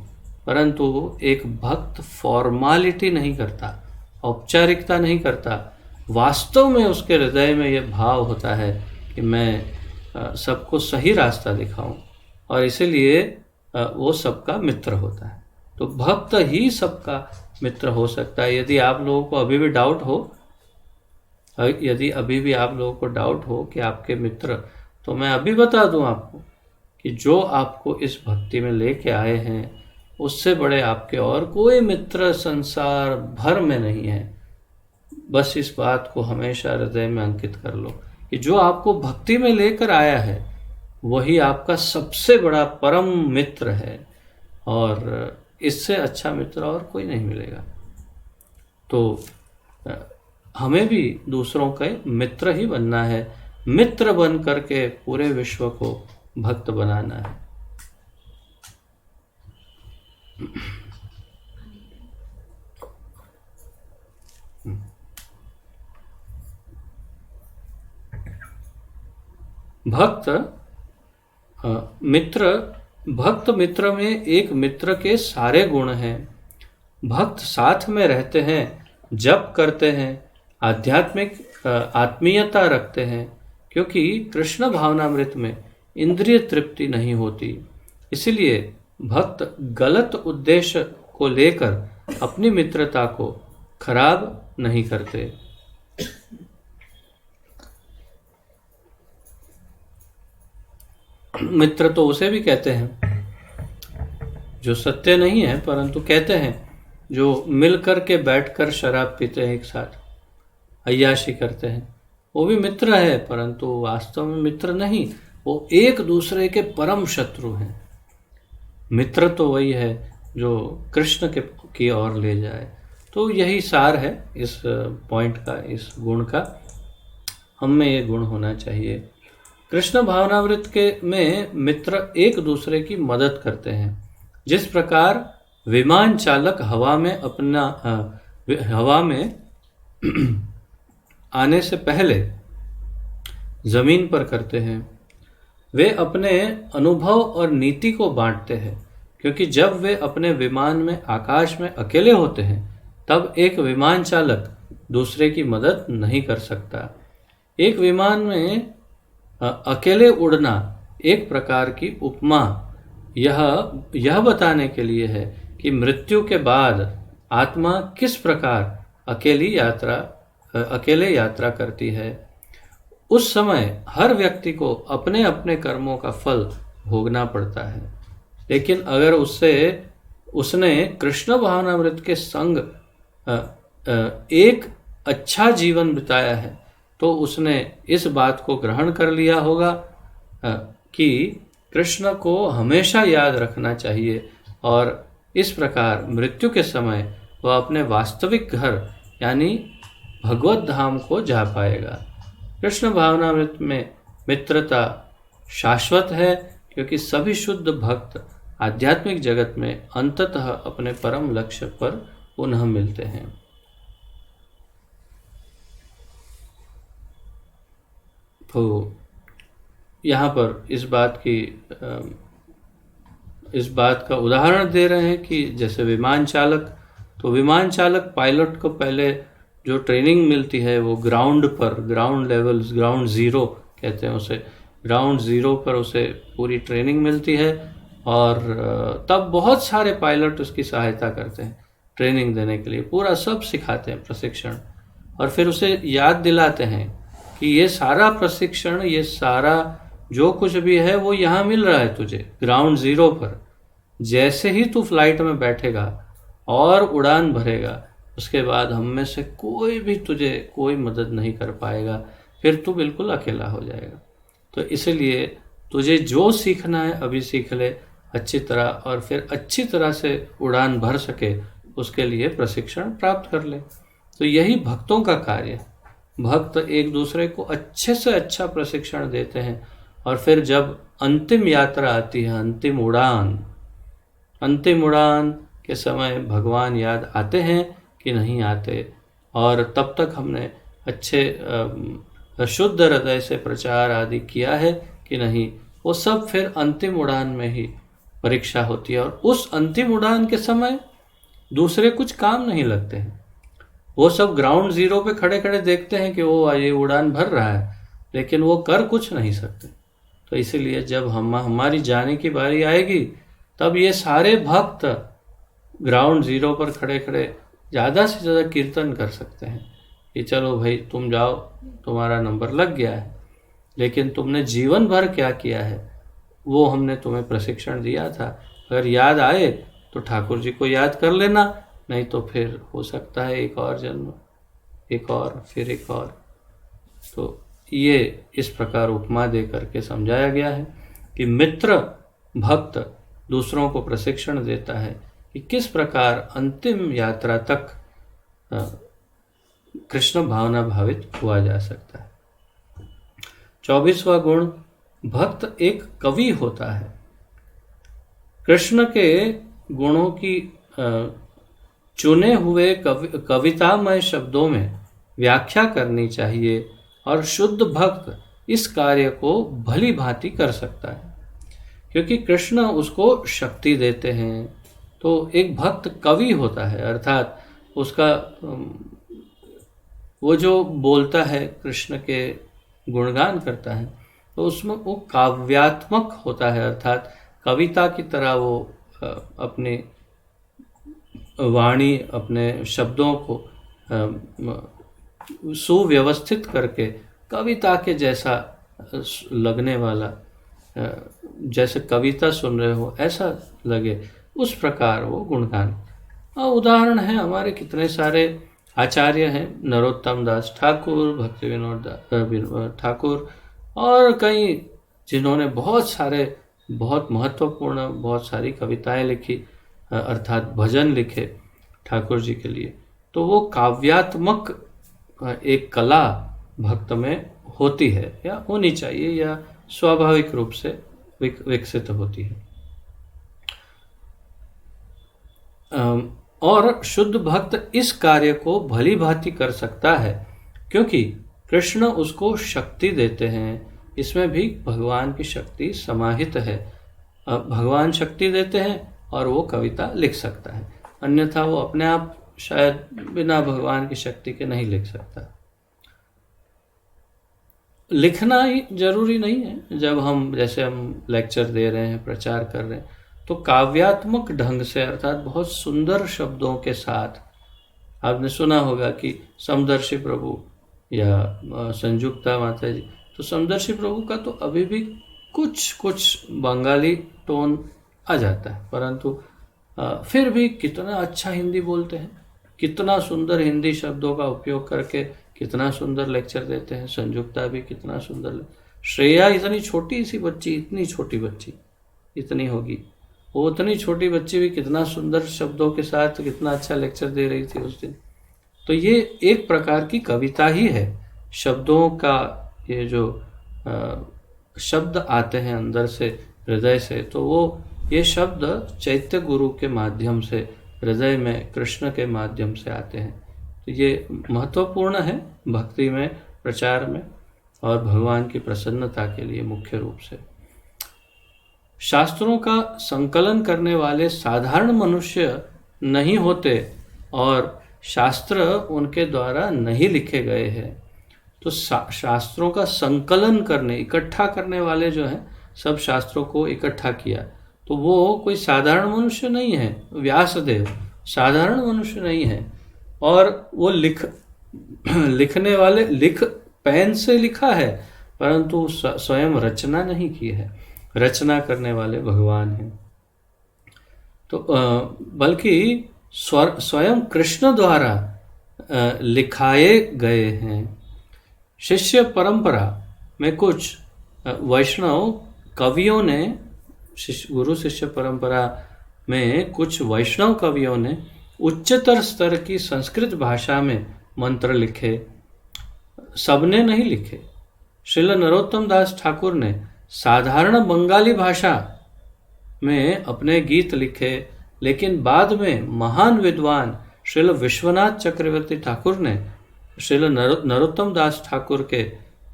परंतु एक भक्त फॉर्मालिटी नहीं करता, औपचारिकता नहीं करता, वास्तव में उसके हृदय में ये भाव होता है कि मैं सबको सही रास्ता दिखाऊं, और इसीलिए वो सबका मित्र होता है। तो भक्त ही सबका मित्र हो सकता है। यदि आप लोगों को अभी भी डाउट हो, कि आपके मित्र, तो मैं अभी बता दूं आपको कि जो आपको इस भक्ति में लेके आए हैं उससे बड़े आपके और कोई मित्र संसार भर में नहीं है। बस इस बात को हमेशा हृदय में अंकित कर लो कि जो आपको भक्ति में लेकर आया है वही आपका सबसे बड़ा परम मित्र है, और इससे अच्छा मित्र और कोई नहीं मिलेगा। तो हमें भी दूसरों के मित्र ही बनना है, मित्र बन करके पूरे विश्व को भक्त बनाना है। भक्त मित्र में एक मित्र के सारे गुण हैं। भक्त साथ में रहते हैं, जप करते हैं, आध्यात्मिक आत्मीयता रखते हैं, क्योंकि कृष्ण भावनामृत में इंद्रिय तृप्ति नहीं होती। इसलिए भक्त गलत उद्देश्य को लेकर अपनी मित्रता को खराब नहीं करते। मित्र तो उसे भी कहते हैं जो सत्य नहीं है, परंतु कहते हैं जो मिलकर के बैठकर शराब पीते हैं, एक साथ अय्याशी करते हैं, वो भी मित्र है, परंतु वास्तव में मित्र नहीं, वो एक दूसरे के परम शत्रु हैं। मित्र तो वही है जो कृष्ण के की ओर ले जाए। तो यही सार है इस पॉइंट का, इस गुण का। हम में ये गुण होना चाहिए। कृष्ण भावनामृत के में मित्र एक दूसरे की मदद करते हैं। जिस प्रकार विमान चालक हवा में आने से पहले जमीन पर करते हैं, वे अपने अनुभव और नीति को बांटते हैं, क्योंकि जब वे अपने विमान में आकाश में अकेले होते हैं तब एक विमान चालक दूसरे की मदद नहीं कर सकता। एक विमान में अकेले उड़ना एक प्रकार की उपमा यह बताने के लिए है कि मृत्यु के बाद आत्मा किस प्रकार अकेले यात्रा करती है। उस समय हर व्यक्ति को अपने अपने कर्मों का फल भोगना पड़ता है, लेकिन अगर उसने कृष्ण भावनामृत के संग एक अच्छा जीवन बिताया है तो उसने इस बात को ग्रहण कर लिया होगा कि कृष्ण को हमेशा याद रखना चाहिए, और इस प्रकार मृत्यु के समय वह अपने वास्तविक घर यानी भगवत धाम को जा पाएगा। कृष्ण भावनामृत में मित्रता शाश्वत है, क्योंकि सभी शुद्ध भक्त आध्यात्मिक जगत में अंततः अपने परम लक्ष्य पर पुनः मिलते हैं। तो यहाँ पर इस बात का उदाहरण दे रहे हैं कि जैसे विमान चालक पायलट को पहले जो ट्रेनिंग मिलती है वो ग्राउंड जीरो कहते हैं उसे, ग्राउंड जीरो पर उसे पूरी ट्रेनिंग मिलती है, और तब बहुत सारे पायलट उसकी सहायता करते हैं ट्रेनिंग देने के लिए, पूरा सब सिखाते हैं प्रशिक्षण, और फिर उसे याद दिलाते हैं कि ये सारा प्रशिक्षण, ये सारा जो कुछ भी है वो यहाँ मिल रहा है तुझे ग्राउंड जीरो पर। जैसे ही तू फ्लाइट में बैठेगा और उड़ान भरेगा, उसके बाद हम में से कोई भी तुझे कोई मदद नहीं कर पाएगा, फिर तू बिल्कुल अकेला हो जाएगा। तो इसलिए तुझे जो सीखना है अभी सीख ले अच्छी तरह, और फिर अच्छी तरह से उड़ान भर सके उसके लिए प्रशिक्षण प्राप्त कर ले। तो यही भक्तों का कार्य है। भक्त एक दूसरे को अच्छे से अच्छा प्रशिक्षण देते हैं, और फिर जब अंतिम यात्रा आती है, अंतिम उड़ान के समय भगवान याद आते हैं कि नहीं आते, और तब तक हमने अच्छे शुद्ध हृदय से प्रचार आदि किया है कि नहीं, वो सब फिर अंतिम उड़ान में ही परीक्षा होती है। और उस अंतिम उड़ान के समय दूसरे कुछ काम नहीं लगते हैं, वो सब ग्राउंड जीरो पे खड़े खड़े देखते हैं कि वो ये उड़ान भर रहा है, लेकिन वो कर कुछ नहीं सकते। तो इसीलिए जब हमारी जाने की बारी आएगी तब ये सारे भक्त ग्राउंड जीरो पर खड़े खड़े ज़्यादा से ज़्यादा कीर्तन कर सकते हैं कि चलो भाई तुम जाओ, तुम्हारा नंबर लग गया है, लेकिन तुमने जीवन भर क्या किया है वो हमने तुम्हें प्रशिक्षण दिया था। अगर याद आए तो ठाकुर जी को याद कर लेना, नहीं तो फिर हो सकता है एक और जन्म, एक और, फिर एक और। तो ये इस प्रकार उपमा दे करके समझाया गया है कि मित्र भक्त दूसरों को प्रशिक्षण देता है कि किस प्रकार अंतिम यात्रा तक कृष्ण भावना भावित हुआ जा सकता है। 24वां गुण, भक्त एक कवि होता है। कृष्ण के गुणों की चुने हुए कवितामय शब्दों में व्याख्या करनी चाहिए, और शुद्ध भक्त इस कार्य को भली भांति कर सकता है, क्योंकि कृष्ण उसको शक्ति देते हैं। तो एक भक्त कवि होता है, अर्थात उसका वो जो बोलता है, कृष्ण के गुणगान करता है, तो उसमें वो काव्यात्मक होता है, अर्थात कविता की तरह वो अपनी वाणी, अपने शब्दों को सुव्यवस्थित करके कविता के जैसा लगने वाला, जैसे कविता सुन रहे हो ऐसा लगे, उस प्रकार वो गुणगान। उदाहरण है, हमारे कितने सारे आचार्य हैं, नरोत्तम दास ठाकुर, भक्ति विनोद ठाकुर और कई, जिन्होंने बहुत सारे, बहुत महत्वपूर्ण, बहुत सारी कविताएं लिखी, अर्थात भजन लिखे ठाकुर जी के लिए। तो वो काव्यात्मक एक कला भक्त में होती है, या होनी चाहिए, या स्वाभाविक रूप से विकसित होती है। और शुद्ध भक्त इस कार्य को भली भांति कर सकता है, क्योंकि कृष्ण उसको शक्ति देते हैं। इसमें भी भगवान की शक्ति समाहित है। भगवान शक्ति देते हैं और वो कविता लिख सकता है, अन्यथा वो अपने आप शायद बिना भगवान की शक्ति के नहीं लिख सकता। लिखना ही जरूरी नहीं है। जब हम, जैसे हम लेक्चर दे रहे हैं, प्रचार कर रहे हैं, तो काव्यात्मक ढंग से, अर्थात बहुत सुंदर शब्दों के साथ, आपने सुना होगा कि समदर्शी प्रभु या संयुक्ता माता जी, तो समदर्शी प्रभु का तो अभी भी कुछ कुछ बंगाली टोन आ जाता है, परंतु फिर भी कितना अच्छा हिंदी बोलते हैं, कितना सुंदर हिंदी शब्दों का उपयोग करके कितना सुंदर लेक्चर देते हैं। संयुक्ता भी कितना सुंदर, श्रेया इतनी छोटी सी बच्ची, इतनी छोटी बच्ची, इतनी होगी वो, उतनी छोटी बच्ची भी कितना सुंदर शब्दों के साथ कितना अच्छा लेक्चर दे रही थी उस दिन। तो ये एक प्रकार की कविता ही है। शब्दों का ये जो शब्द आते हैं अंदर से, हृदय से, तो वो ये शब्द चैत्य गुरु के माध्यम से हृदय में कृष्ण के माध्यम से आते हैं। तो ये महत्वपूर्ण है भक्ति में, प्रचार में और भगवान की प्रसन्नता के लिए मुख्य रूप से। शास्त्रों का संकलन करने वाले साधारण मनुष्य नहीं होते और शास्त्र उनके द्वारा नहीं लिखे गए हैं। तो शास्त्रों का संकलन करने, इकट्ठा करने वाले जो हैं, सब शास्त्रों को इकट्ठा किया, तो वो कोई साधारण मनुष्य नहीं है। व्यासदेव साधारण मनुष्य नहीं है, और वो लिखने वाले, पेन से लिखा है, परंतु स्वयं रचना नहीं की है। रचना करने वाले भगवान हैं। तो बल्कि स्वयं कृष्ण द्वारा लिखाए गए हैं। शिष्य परंपरा में कुछ वैष्णव कवियों ने, गुरु शिष्य परंपरा में कुछ वैष्णव कवियों ने उच्चतर स्तर की संस्कृत भाषा में मंत्र लिखे। सबने नहीं लिखे। श्रील नरोत्तम दास ठाकुर ने साधारण बंगाली भाषा में अपने गीत लिखे, लेकिन बाद में महान विद्वान श्रील विश्वनाथ चक्रवर्ती ठाकुर ने श्रील नरोत्तम दास ठाकुर के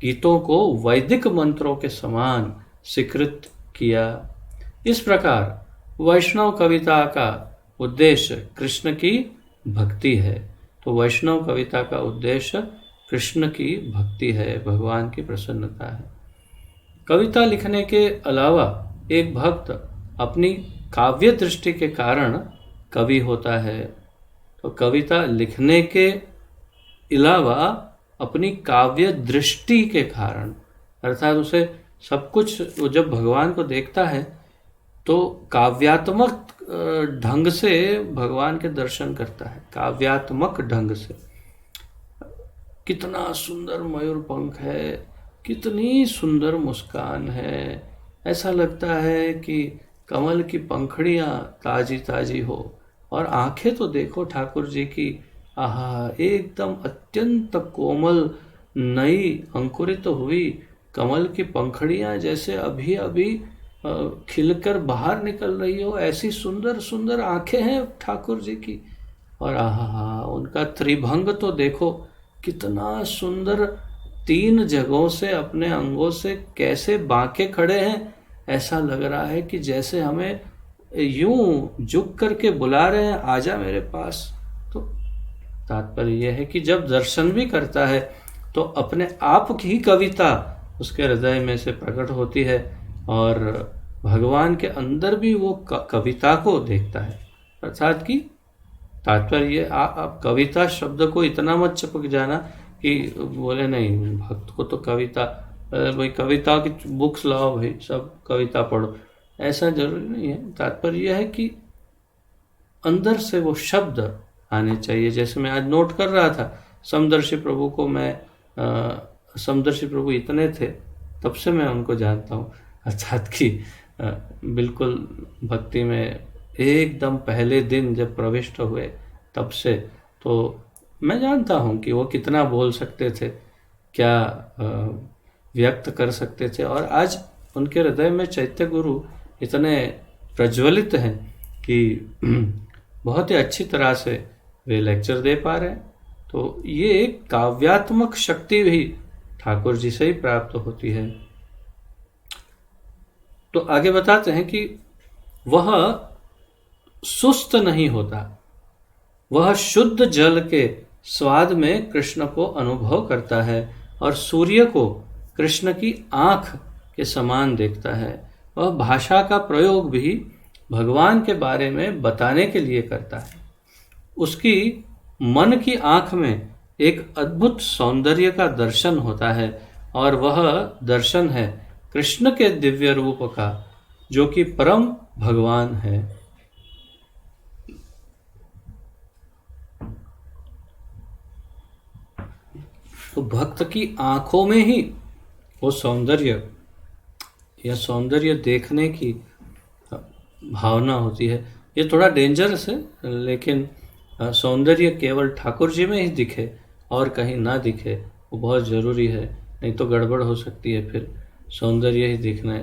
गीतों को वैदिक मंत्रों के समान स्वीकृत किया। इस प्रकार वैष्णव कविता का उद्देश्य कृष्ण की भक्ति है। तो वैष्णव कविता का उद्देश्य कृष्ण की भक्ति है, भगवान की प्रसन्नता है। कविता लिखने के अलावा एक भक्त अपनी काव्य दृष्टि के कारण कवि होता है। तो कविता लिखने के अलावा अपनी काव्य दृष्टि के कारण, अर्थात उसे सब कुछ, वो जब भगवान को देखता है तो काव्यात्मक ढंग से भगवान के दर्शन करता है। काव्यात्मक ढंग से, कितना सुंदर मयूर पंख है, कितनी सुंदर मुस्कान है, ऐसा लगता है कि कमल की पंखड़ियाँ ताजी ताजी हो। और आंखें तो देखो ठाकुर जी की, आहा, एकदम अत्यंत कोमल, नई अंकुरित हुई कमल की पंखड़ियाँ जैसे अभी अभी खिलकर बाहर निकल रही हो, ऐसी सुंदर सुंदर आंखें हैं ठाकुर जी की। और आहा, उनका त्रिभंग तो देखो, कितना सुंदर, 3 जगहों से अपने अंगों से कैसे बांके खड़े हैं। ऐसा लग रहा है कि जैसे हमें यूं झुक करके बुला रहे हैं, आजा मेरे पास। तो तात्पर्य यह है कि जब दर्शन भी करता है तो अपने आप की कविता उसके हृदय में से प्रकट होती है और भगवान के अंदर भी वो कविता को देखता है। अर्थात कि तात्पर्य आप कविता शब्द को इतना मत चिपक जाना कि बोले नहीं भक्त को तो कविता, भाई कविता की बुक्स लाओ, भाई सब कविता पढ़ो, ऐसा जरूरी नहीं है। तात्पर्य यह है कि अंदर से वो शब्द आने चाहिए। जैसे मैं आज नोट कर रहा था, समदर्शी प्रभु को मैं समदर्शी प्रभु इतने थे तब से मैं उनको जानता हूँ, अर्थात कि बिल्कुल भक्ति में एकदम पहले दिन जब प्रविष्ट हुए तब से तो मैं जानता हूँ कि वो कितना बोल सकते थे, क्या व्यक्त कर सकते थे। और आज उनके हृदय में चैत्य गुरु इतने प्रज्वलित हैं कि बहुत ही अच्छी तरह से वे लेक्चर दे पा रहे हैं। तो ये एक काव्यात्मक शक्ति भी ठाकुर जी से ही प्राप्त होती है। तो आगे बताते हैं कि वह सुस्त नहीं होता, वह शुद्ध जल के स्वाद में कृष्ण को अनुभव करता है और सूर्य को कृष्ण की आंख के समान देखता है। वह भाषा का प्रयोग भी भगवान के बारे में बताने के लिए करता है। उसकी मन की आंख में एक अद्भुत सौंदर्य का दर्शन होता है और वह दर्शन है कृष्ण के दिव्य रूप का, जो कि परम भगवान है। तो भक्त की आंखों में ही वो सौंदर्य या सौंदर्य देखने की भावना होती है। ये थोड़ा डेंजरस है, लेकिन सौंदर्य केवल ठाकुर जी में ही दिखे और कहीं ना दिखे वो बहुत ज़रूरी है, नहीं तो गड़बड़ हो सकती है। फिर सौंदर्य ही दिखना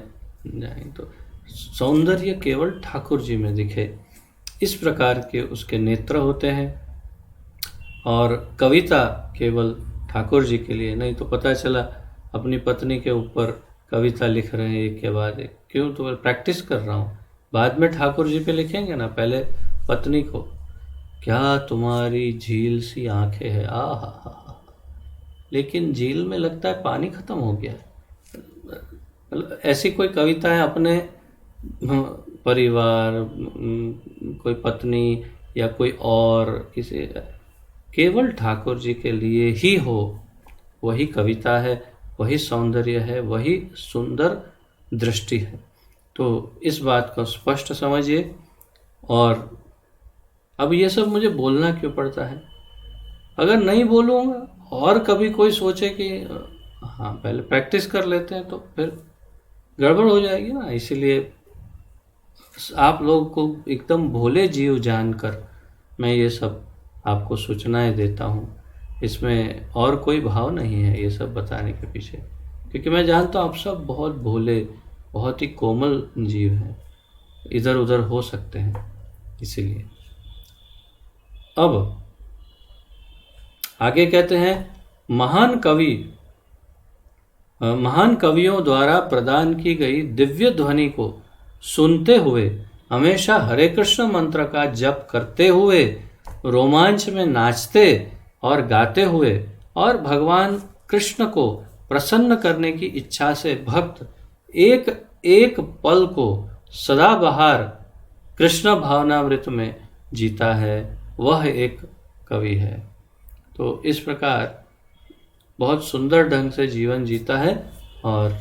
जाए तो सौंदर्य केवल ठाकुर जी में दिखे, इस प्रकार के उसके नेत्र होते हैं। और कविता केवल ठाकुर जी के लिए, नहीं तो पता चला अपनी पत्नी के ऊपर कविता लिख रहे हैं एक के बाद एक। क्यों? तो प्रैक्टिस कर रहा हूँ, बाद में ठाकुर जी पे लिखेंगे ना, पहले पत्नी को। क्या तुम्हारी झील सी आंखें हैं, आ हा हा, लेकिन झील में लगता है पानी खत्म हो गया। ऐसी कोई कविताएं अपने परिवार, कोई पत्नी या कोई और किसी, केवल ठाकुर जी के लिए ही हो, वही कविता है, वही सौंदर्य है, वही सुंदर दृष्टि है। तो इस बात को स्पष्ट समझिए। और अब ये सब मुझे बोलना क्यों पड़ता है? अगर नहीं बोलूँगा और कभी कोई सोचे कि हाँ पहले प्रैक्टिस कर लेते हैं, तो फिर गड़बड़ हो जाएगी ना। इसीलिए आप लोगों को एकदम भोले जीव जानकर मैं ये सब आपको सूचनाएं देता हूँ। इसमें और कोई भाव नहीं है ये सब बताने के पीछे, क्योंकि मैं जानता हूँ आप सब बहुत भोले, बहुत ही कोमल जीव हैं, इधर उधर हो सकते हैं। इसीलिए अब आगे कहते हैं, महान कवियों द्वारा प्रदान की गई दिव्य ध्वनि को सुनते हुए, हमेशा हरे कृष्ण मंत्र का जप करते हुए, रोमांच में नाचते और गाते हुए और भगवान कृष्ण को प्रसन्न करने की इच्छा से भक्त एक एक पल को सदाबहार कृष्ण भावनामृत में जीता है, वह एक कवि है। तो इस प्रकार बहुत सुंदर ढंग से जीवन जीता है और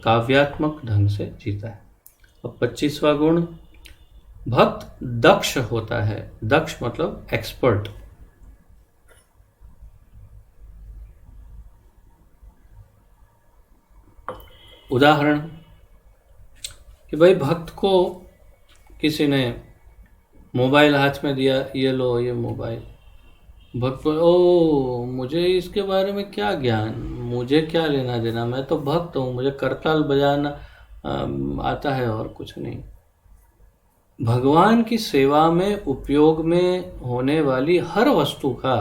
काव्यात्मक ढंग से जीता है। अब 25वां गुण, भक्त दक्ष होता है। दक्ष मतलब एक्सपर्ट। उदाहरण कि भाई भक्त को किसी ने मोबाइल हाथ में दिया, ये लो ये मोबाइल। भक्त, ओ मुझे इसके बारे में क्या ज्ञान, मुझे क्या लेना देना, मैं तो भक्त हूँ, मुझे करताल बजाना आता है और कुछ नहीं। भगवान की सेवा में उपयोग में होने वाली हर वस्तु का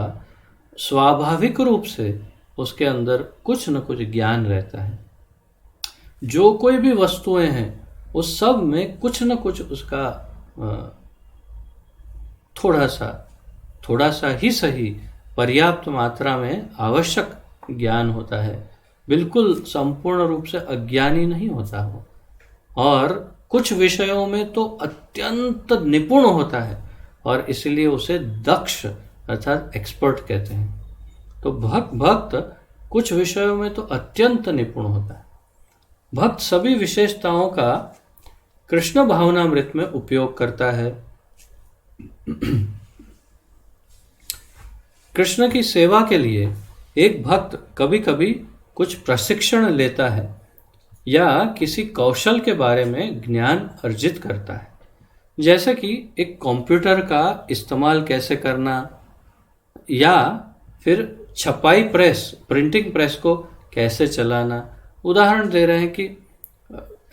स्वाभाविक रूप से उसके अंदर कुछ न कुछ ज्ञान रहता है। जो कोई भी वस्तुएं हैं उस सब में कुछ न कुछ उसका थोड़ा सा ही सही पर्याप्त मात्रा में आवश्यक ज्ञान होता है, बिल्कुल संपूर्ण रूप से अज्ञानी नहीं होता हो, और कुछ विषयों में तो अत्यंत निपुण होता है और इसलिए उसे दक्ष अर्थात एक्सपर्ट कहते हैं। तो भक्त कुछ विषयों में तो अत्यंत निपुण होता है। भक्त सभी विशेषताओं का कृष्ण भावनामृत में उपयोग करता है। कृष्ण की सेवा के लिए एक भक्त कभी कभी कुछ प्रशिक्षण लेता है या किसी कौशल के बारे में ज्ञान अर्जित करता है, जैसे कि एक कंप्यूटर का इस्तेमाल कैसे करना या फिर छपाई प्रेस, प्रिंटिंग प्रेस को कैसे चलाना। उदाहरण दे रहे हैं कि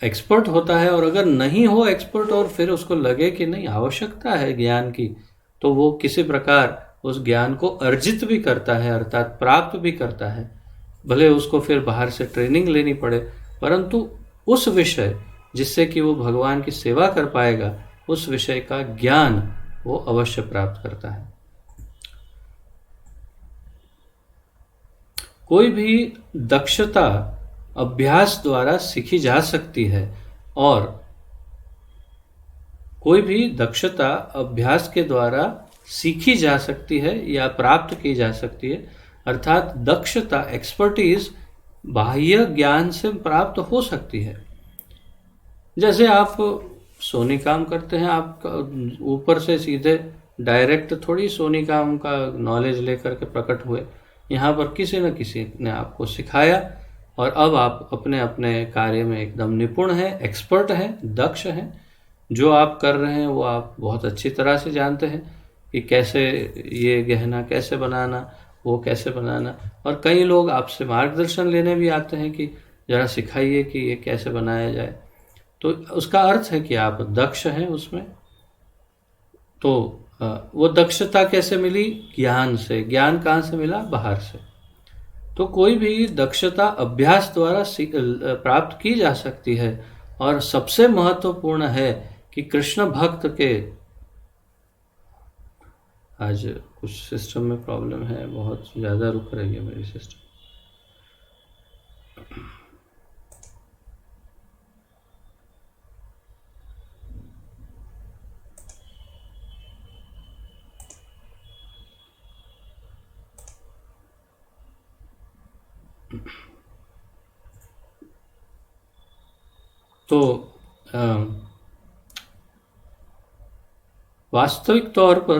एक्सपर्ट होता है और अगर नहीं हो एक्सपर्ट और फिर उसको लगे कि नहीं आवश्यकता है ज्ञान की, तो वो किसी प्रकार उस ज्ञान को अर्जित भी करता है अर्थात प्राप्त भी करता है। भले उसको फिर बाहर से ट्रेनिंग लेनी पड़े, परंतु उस विषय जिससे कि वो भगवान की सेवा कर पाएगा उस विषय का ज्ञान वो अवश्य प्राप्त करता है। कोई भी दक्षता अभ्यास द्वारा सीखी जा सकती है और कोई भी दक्षता अभ्यास के द्वारा सीखी जा सकती है या प्राप्त की जा सकती है, अर्थात दक्षता एक्सपर्टीज बाह्य ज्ञान से प्राप्त हो सकती है। जैसे आप सोनी काम करते हैं, आप ऊपर से सीधे डायरेक्ट थोड़ी सोनी काम का नॉलेज लेकर के प्रकट हुए, यहाँ पर किसी न किसी ने आपको सिखाया और अब आप अपने अपने कार्य में एकदम निपुण हैं, एक्सपर्ट हैं, दक्ष हैं। जो आप कर रहे हैं वो आप बहुत अच्छी तरह से जानते हैं कि कैसे ये गहना कैसे बनाना, वो कैसे बनाना, और कई लोग आपसे मार्गदर्शन लेने भी आते हैं कि ज़रा सिखाइए कि ये कैसे बनाया जाए। तो उसका अर्थ है कि आप दक्ष हैं उसमें। तो वो दक्षता कैसे मिली? ज्ञान से। ज्ञान कहाँ से मिला? बाहर से। तो कोई भी दक्षता अभ्यास द्वारा प्राप्त की जा सकती है और सबसे महत्वपूर्ण है कि कृष्ण भक्त के, आज कुछ सिस्टम में प्रॉब्लम है, बहुत ज़्यादा रुक रही है मेरी सिस्टम। तो वास्तविक तौर पर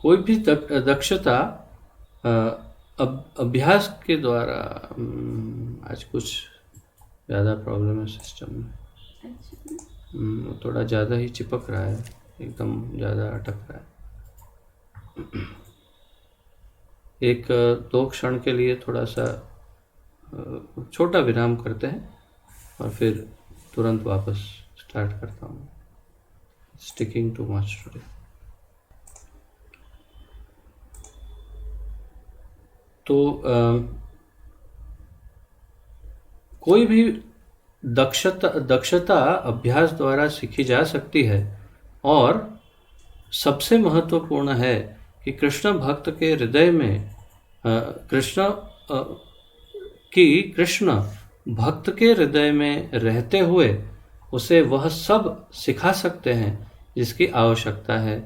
कोई भी दक्षता अभ्यास के द्वारा, आज कुछ ज़्यादा प्रॉब्लम है सिस्टम में, थोड़ा ज़्यादा ही चिपक रहा है, एकदम ज़्यादा अटक रहा है। एक दो क्षण के लिए थोड़ा सा छोटा विराम करते हैं और फिर तुरंत वापस स्टार्ट करता हूँ। Sticking too much today. तो कोई भी दक्षता अभ्यास द्वारा सीखी जा सकती है और सबसे महत्वपूर्ण है कि कृष्ण भक्त के हृदय में कृष्ण भक्त के हृदय में रहते हुए उसे वह सब सिखा सकते हैं जिसकी आवश्यकता है।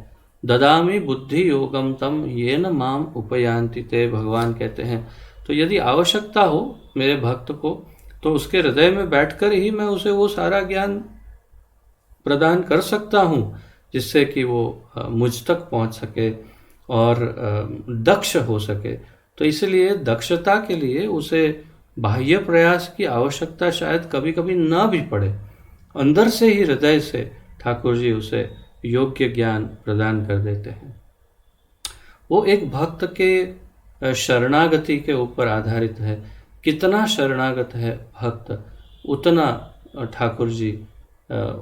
ददामी बुद्धि योगम तम येन माम उपयान्ति ते, भगवान कहते हैं। तो यदि आवश्यकता हो मेरे भक्त को, तो उसके हृदय में बैठकर ही मैं उसे वो सारा ज्ञान प्रदान कर सकता हूँ जिससे कि वो मुझ तक पहुँच सके और दक्ष हो सके। तो इसलिए दक्षता के लिए उसे बाह्य प्रयास की आवश्यकता शायद कभी कभी ना भी पड़े, अंदर से ही हृदय से ठाकुर जी उसे योग्य ज्ञान प्रदान कर देते हैं। वो एक भक्त के शरणागति के ऊपर आधारित है। कितना शरणागत है भक्त, उतना ठाकुर जी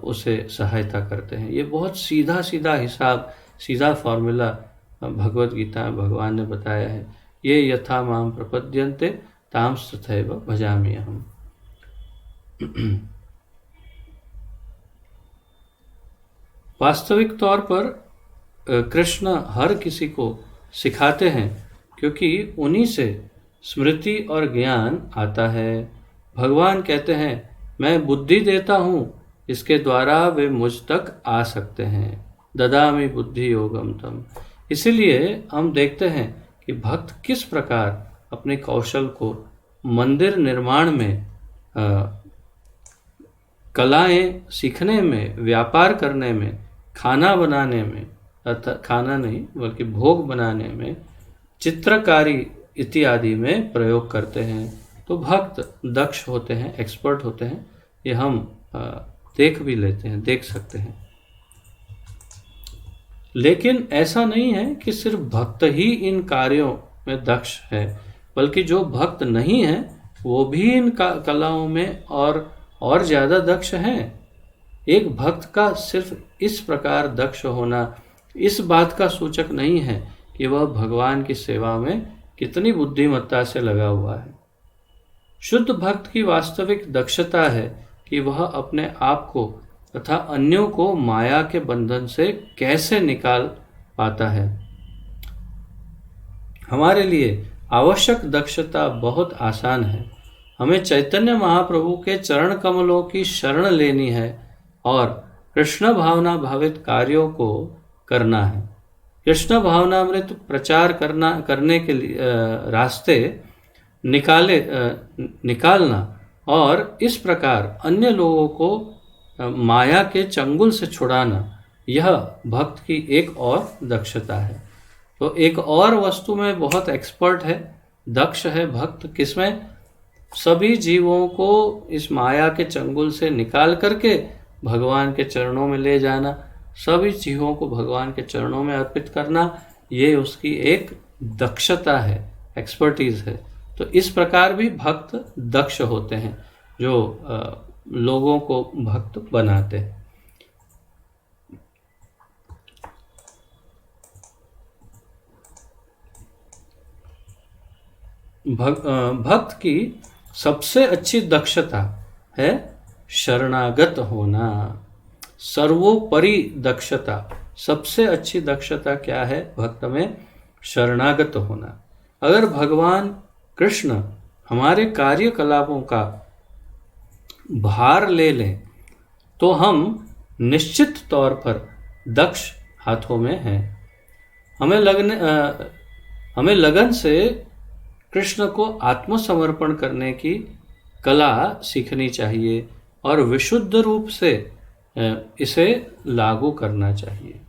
उसे सहायता करते हैं। ये बहुत सीधा सीधा हिसाब, सीधा फॉर्मूला भगवत गीता में भगवान ने बताया है, ये यथा माम प्रपद्यन्ते तांस तथैव भजामि अहम्। वास्तविक तौर पर कृष्ण हर किसी को सिखाते हैं, क्योंकि उन्हीं से स्मृति और ज्ञान आता है। भगवान कहते हैं, मैं बुद्धि देता हूँ, इसके द्वारा वे मुझ तक आ सकते हैं। ददामि बुद्धि योगम तम। इसीलिए हम देखते हैं कि भक्त किस प्रकार अपने कौशल को मंदिर निर्माण में, कलाएं सीखने में, व्यापार करने में, खाना बनाने में, अर्थात खाना नहीं बल्कि भोग बनाने में, चित्रकारी इत्यादि में प्रयोग करते हैं। तो भक्त दक्ष होते हैं, एक्सपर्ट होते हैं, ये हम देख भी लेते हैं, देख सकते हैं। लेकिन ऐसा नहीं है कि सिर्फ भक्त ही इन कार्यों में दक्ष है, बल्कि जो भक्त नहीं है वो भी इन कलाओं में और ज़्यादा दक्ष हैं। एक भक्त का सिर्फ इस प्रकार दक्ष होना इस बात का सूचक नहीं है कि वह भगवान की सेवा में कितनी बुद्धिमत्ता से लगा हुआ है। शुद्ध भक्त की वास्तविक दक्षता है कि वह अपने आप को तथा अन्यों को माया के बंधन से कैसे निकाल पाता है। हमारे लिए आवश्यक दक्षता बहुत आसान है। हमें चैतन्य महाप्रभु के चरण कमलों की शरण लेनी है और कृष्ण भावना भावित कार्यों को करना है। कृष्ण भावनामृत प्रचार करने के लिए रास्ते निकालना और इस प्रकार अन्य लोगों को माया के चंगुल से छुड़ाना, यह भक्त की एक और दक्षता है। तो एक और वस्तु में बहुत एक्सपर्ट है, दक्ष है भक्त। किसमें? सभी जीवों को इस माया के चंगुल से निकाल करके भगवान के चरणों में ले जाना, सभी जीवों को भगवान के चरणों में अर्पित करना, ये उसकी एक दक्षता है, एक्सपर्टीज है। तो इस प्रकार भी भक्त दक्ष होते हैं, जो लोगों को भक्त बनाते हैं। भक्त की सबसे अच्छी दक्षता है शरणागत होना। सर्वोपरि दक्षता, सबसे अच्छी दक्षता क्या है भक्त में? शरणागत होना। अगर भगवान कृष्ण हमारे कार्यकलापों का भार ले लें तो हम निश्चित तौर पर दक्ष हाथों में हैं। हमें लगन से कृष्ण को आत्मसमर्पण करने की कला सीखनी चाहिए और विशुद्ध रूप से इसे लागू करना चाहिए।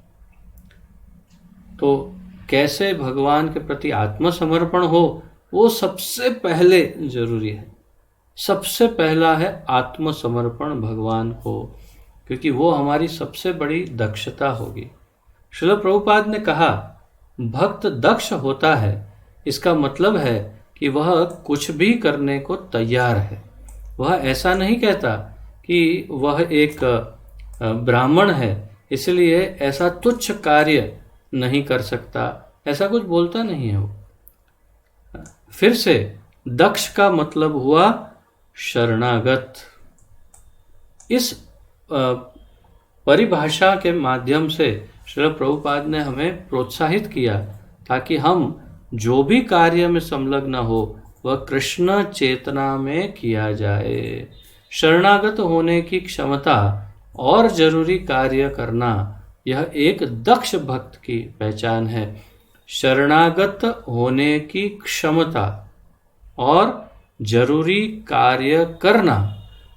तो कैसे भगवान के प्रति आत्मसमर्पण हो, वो सबसे पहले जरूरी है। सबसे पहला है आत्मसमर्पण भगवान को, क्योंकि वो हमारी सबसे बड़ी दक्षता होगी। श्रील प्रभुपाद ने कहा, भक्त दक्ष होता है, इसका मतलब है कि वह कुछ भी करने को तैयार है। वह ऐसा नहीं कहता कि वह एक ब्राह्मण है इसलिए ऐसा तुच्छ कार्य नहीं कर सकता, ऐसा कुछ बोलता नहीं है वो। फिर से दक्ष का मतलब हुआ शरणागत। इस परिभाषा के माध्यम से श्रील प्रभुपाद ने हमें प्रोत्साहित किया ताकि हम जो भी कार्य में संलग्न हो वह कृष्ण चेतना में किया जाए। शरणागत होने की क्षमता और जरूरी कार्य करना, यह एक दक्ष भक्त की पहचान है। शरणागत होने की क्षमता और जरूरी कार्य करना,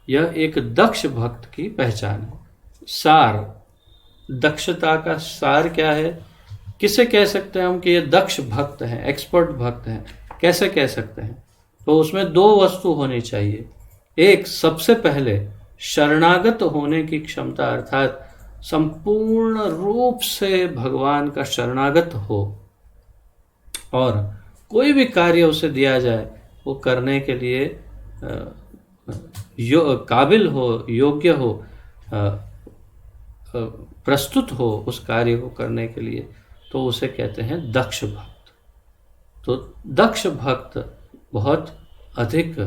यह एक दक्ष भक्त की पहचान है। सार, दक्षता का सार क्या है? किसे कह सकते हैं हम कि ये दक्ष भक्त हैं, एक्सपर्ट भक्त हैं? कैसे कह सकते हैं? तो उसमें दो वस्तु होनी चाहिए। एक, सबसे पहले शरणागत होने की क्षमता, अर्थात संपूर्ण रूप से भगवान का शरणागत हो और कोई भी कार्य उसे दिया जाए वो करने के लिए काबिल हो, योग्य हो, प्रस्तुत हो उस कार्य को करने के लिए। तो उसे कहते हैं दक्ष भक्त। तो दक्ष भक्त बहुत अधिक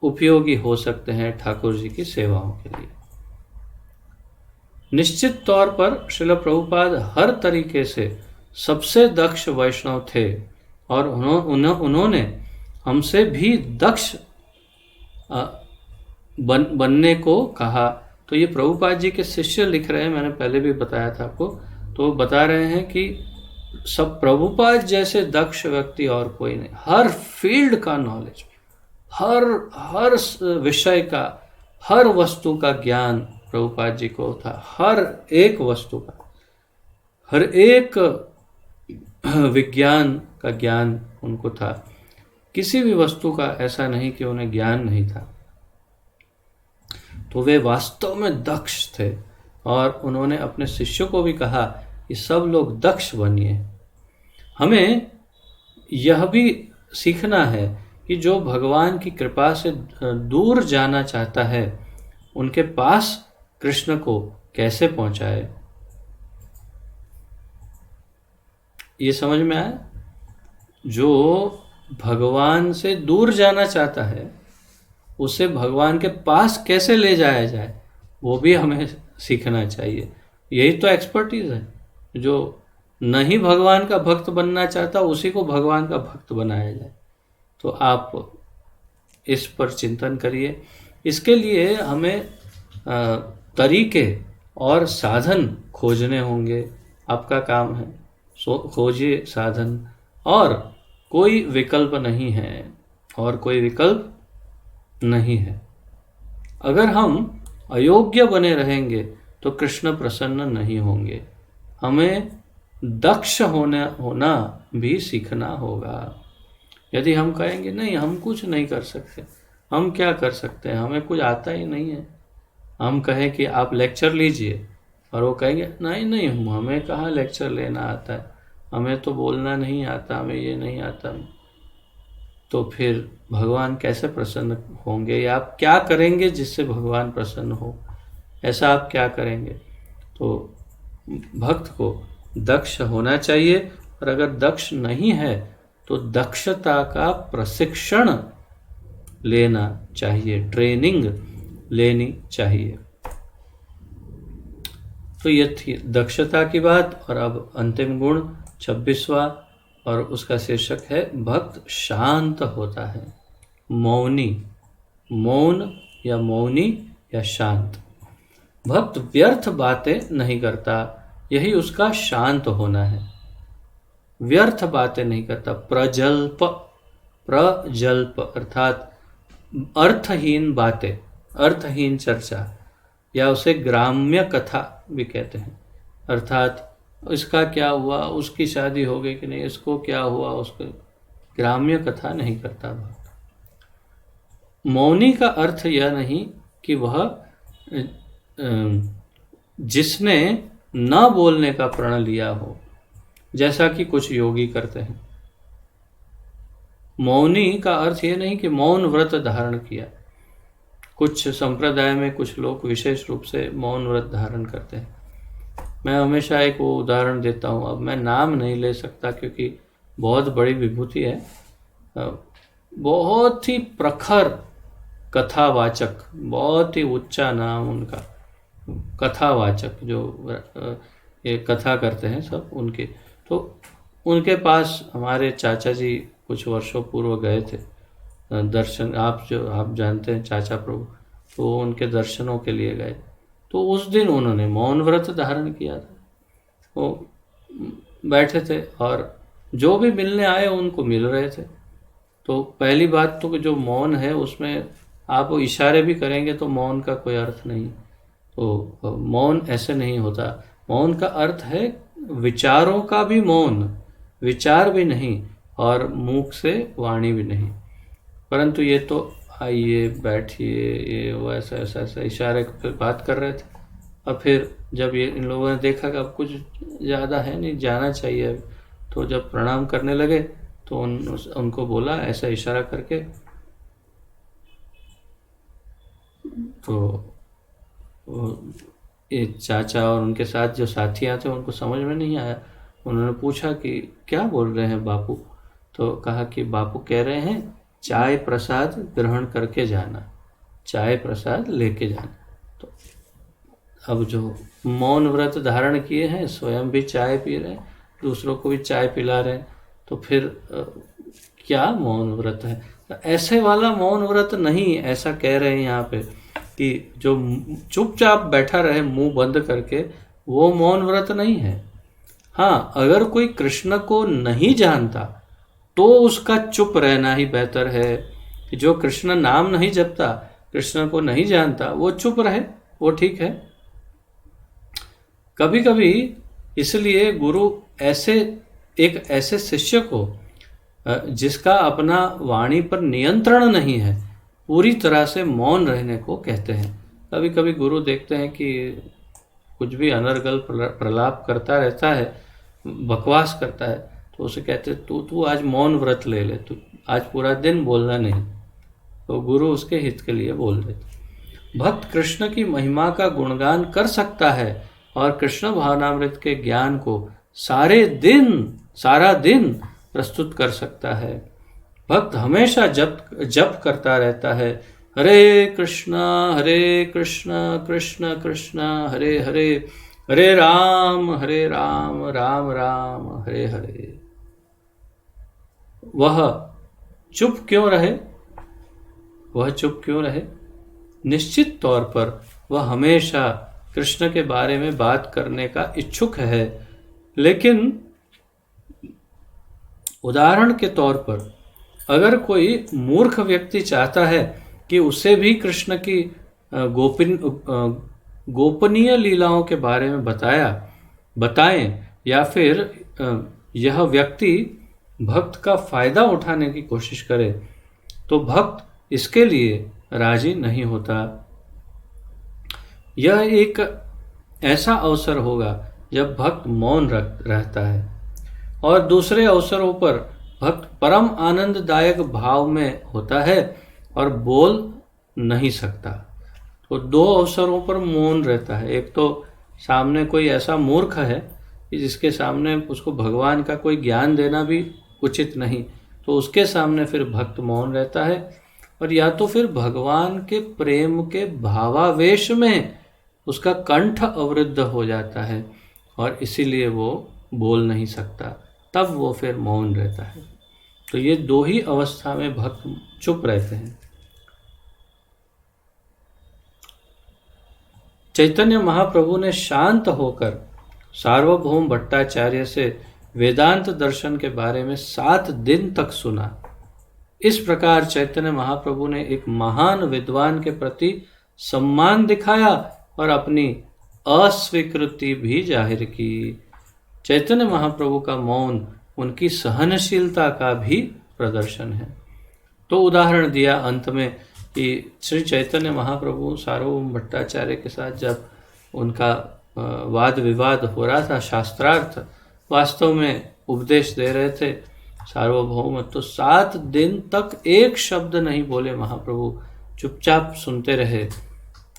उपयोगी हो सकते हैं ठाकुर जी की सेवाओं के लिए। निश्चित तौर पर श्रील प्रभुपाद हर तरीके से सबसे दक्ष वैष्णव थे और उन्होंने हमसे भी दक्ष बनने को कहा। तो ये प्रभुपाद जी के शिष्य लिख रहे हैं, मैंने पहले भी बताया था आपको। तो बता रहे हैं कि सब प्रभुपाद जैसे दक्ष व्यक्ति और कोई नहीं। हर फील्ड का नॉलेज, हर विषय का, हर वस्तु का ज्ञान प्रभुपाद जी को था। हर एक वस्तु का, हर एक विज्ञान का ज्ञान उनको था। किसी भी वस्तु का ऐसा नहीं कि उन्हें ज्ञान नहीं था। तो वे वास्तव में दक्ष थे और उन्होंने अपने शिष्यों को भी कहा कि सब लोग दक्ष बनिए। हमें यह भी सीखना है कि जो भगवान की कृपा से दूर जाना चाहता है, उनके पास कृष्ण को कैसे पहुंचाए। ये समझ में आया? जो भगवान से दूर जाना चाहता है, उसे भगवान के पास कैसे ले जाया जाए, वो भी हमें सीखना चाहिए। यही तो एक्सपर्टीज है। जो नहीं भगवान का भक्त बनना चाहता, उसी को भगवान का भक्त बनाया जाए। तो आप इस पर चिंतन करिए। इसके लिए हमें तरीके और साधन खोजने होंगे। आपका काम है, खोजिए साधन। और कोई विकल्प नहीं है, और कोई विकल्प नहीं है। अगर हम अयोग्य बने रहेंगे तो कृष्ण प्रसन्न नहीं होंगे। हमें दक्ष होना भी सीखना होगा। यदि हम कहेंगे नहीं, हम कुछ नहीं कर सकते, हम क्या कर सकते हैं, हमें कुछ आता ही नहीं है। हम कहें कि आप लेक्चर लीजिए, और वो कहेंगे नहीं, हमें कहाँ लेक्चर लेना आता है, हमें तो बोलना नहीं आता, हमें ये नहीं आता। तो फिर भगवान कैसे प्रसन्न होंगे? या आप क्या करेंगे जिससे भगवान प्रसन्न हो? ऐसा आप क्या करेंगे? तो भक्त को दक्ष होना चाहिए। और अगर दक्ष नहीं है तो दक्षता का प्रशिक्षण लेना चाहिए, ट्रेनिंग लेनी चाहिए। तो ये थी दक्षता की बात। और अब अंतिम गुण 26वां, और उसका शीर्षक है भक्त शांत होता है। मौनी, मौन या मौनी या शांत। भक्त व्यर्थ बातें नहीं करता, यही उसका शांत होना है। व्यर्थ बातें नहीं करता। प्रजल्प अर्थात अर्थहीन बातें, अर्थहीन चर्चा, या उसे ग्राम्य कथा भी कहते हैं। अर्थात इसका क्या हुआ, उसकी शादी हो गई कि नहीं, इसको क्या हुआ, उसको ग्राम्य कथा नहीं करता भक्त। मौनी का अर्थ यह नहीं कि वह जिसने न बोलने का प्रण लिया हो, जैसा कि कुछ योगी करते हैं। मौनी का अर्थ यह नहीं कि मौन व्रत धारण किया। कुछ संप्रदाय में कुछ लोग विशेष रूप से मौन व्रत धारण करते हैं। मैं हमेशा एक वो उदाहरण देता हूँ। अब मैं नाम नहीं ले सकता क्योंकि बहुत बड़ी विभूति है। बहुत ही प्रखर कथावाचक, बहुत ही ऊंचा नाम उनका, कथावाचक, जो ये कथा करते हैं सब उनके। तो उनके पास हमारे चाचा जी कुछ वर्षों पूर्व गए थे दर्शन। आप जानते हैं चाचा प्रभु, तो उनके दर्शनों के लिए गए। तो उस दिन उन्होंने मौन व्रत धारण किया था। वो बैठे थे और जो भी मिलने आए उनको मिल रहे थे। तो पहली बात तो जो मौन है उसमें आप इशारे भी करेंगे तो मौन का कोई अर्थ नहीं। तो मौन ऐसे नहीं होता। मौन का अर्थ है विचारों का भी मौन, विचार भी नहीं और मुख से वाणी भी नहीं। परंतु ये तो आइए बैठिए, ये वो ऐसा ऐसा ऐसा इशारे पे बात कर रहे थे। और फिर जब ये इन लोगों ने देखा कि अब कुछ ज़्यादा है नहीं, जाना चाहिए, तो जब प्रणाम करने लगे तो उनको बोला ऐसा इशारा करके, तो ये चाचा और उनके साथ जो साथियाँ थे उनको समझ में नहीं आया। उन्होंने पूछा कि क्या बोल रहे हैं बापू? तो कहा कि बापू कह रहे हैं चाय प्रसाद ग्रहण करके जाना, चाय प्रसाद लेके जाना। तो अब जो मौन व्रत धारण किए हैं, स्वयं भी चाय पी रहे हैं, दूसरों को भी चाय पिला रहे हैं, तो फिर क्या मौन व्रत है? तो ऐसे वाला मौन व्रत नहीं, ऐसा कह रहे हैं यहाँ पे कि जो चुपचाप बैठा रहे मुंह बंद करके, वो मौन व्रत नहीं है। हाँ, अगर कोई कृष्ण को नहीं जानता तो उसका चुप रहना ही बेहतर है। कि जो कृष्ण नाम नहीं जपता, कृष्ण को नहीं जानता, वो चुप रहे, वो ठीक है। कभी कभी इसलिए गुरु एक ऐसे शिष्य को जिसका अपना वाणी पर नियंत्रण नहीं है, पूरी तरह से मौन रहने को कहते हैं। कभी कभी गुरु देखते हैं कि कुछ भी अनर्गल प्रलाप करता रहता है, बकवास करता है, तो उसे कहते हैं तू आज मौन व्रत ले ले, तू आज पूरा दिन बोलना नहीं। तो गुरु उसके हित के लिए बोल देते। भक्त कृष्ण की महिमा का गुणगान कर सकता है और कृष्ण भावनामृत के ज्ञान को सारा दिन प्रस्तुत कर सकता है। भक्त हमेशा जप करता रहता है, हरे कृष्ण कृष्ण कृष्ण हरे हरे, हरे राम राम राम हरे हरे। वह चुप क्यों रहे? निश्चित तौर पर वह हमेशा कृष्ण के बारे में बात करने का इच्छुक है, लेकिन उदाहरण के तौर पर अगर कोई मूर्ख व्यक्ति चाहता है कि उसे भी कृष्ण की गोपनीय लीलाओं के बारे में बताएं, या फिर यह व्यक्ति भक्त का फायदा उठाने की कोशिश करे, तो भक्त इसके लिए राजी नहीं होता। यह एक ऐसा अवसर होगा जब भक्त मौन रहता है, और दूसरे अवसरों पर भक्त परम आनंददायक भाव में होता है और बोल नहीं सकता। तो दो अवसरों पर मौन रहता है। एक तो सामने कोई ऐसा मूर्ख है कि जिसके सामने उसको भगवान का कोई ज्ञान देना भी उचित नहीं, तो उसके सामने फिर भक्त मौन रहता है। और या तो फिर भगवान के प्रेम के भावावेश में उसका कंठ अवरुद्ध हो जाता है और इसीलिए वो बोल नहीं सकता, तब वो फिर मौन रहता है। तो ये दो ही अवस्था में भक्त चुप रहते हैं। चैतन्य महाप्रभु ने शांत होकर सार्वभौम भट्टाचार्य से वेदांत दर्शन के बारे में 7 दिन तक सुना। इस प्रकार चैतन्य महाप्रभु ने एक महान विद्वान के प्रति सम्मान दिखाया और अपनी अस्वीकृति भी जाहिर की। चैतन्य महाप्रभु का मौन उनकी सहनशीलता का भी प्रदर्शन है। तो उदाहरण दिया अंत में कि श्री चैतन्य महाप्रभु सार्वभौम भट्टाचार्य के साथ जब उनका वाद विवाद हो रहा था, शास्त्रार्थ वास्तव में उपदेश दे रहे थे सार्वभौम, तो 7 दिन तक एक शब्द नहीं बोले महाप्रभु, चुपचाप सुनते रहे।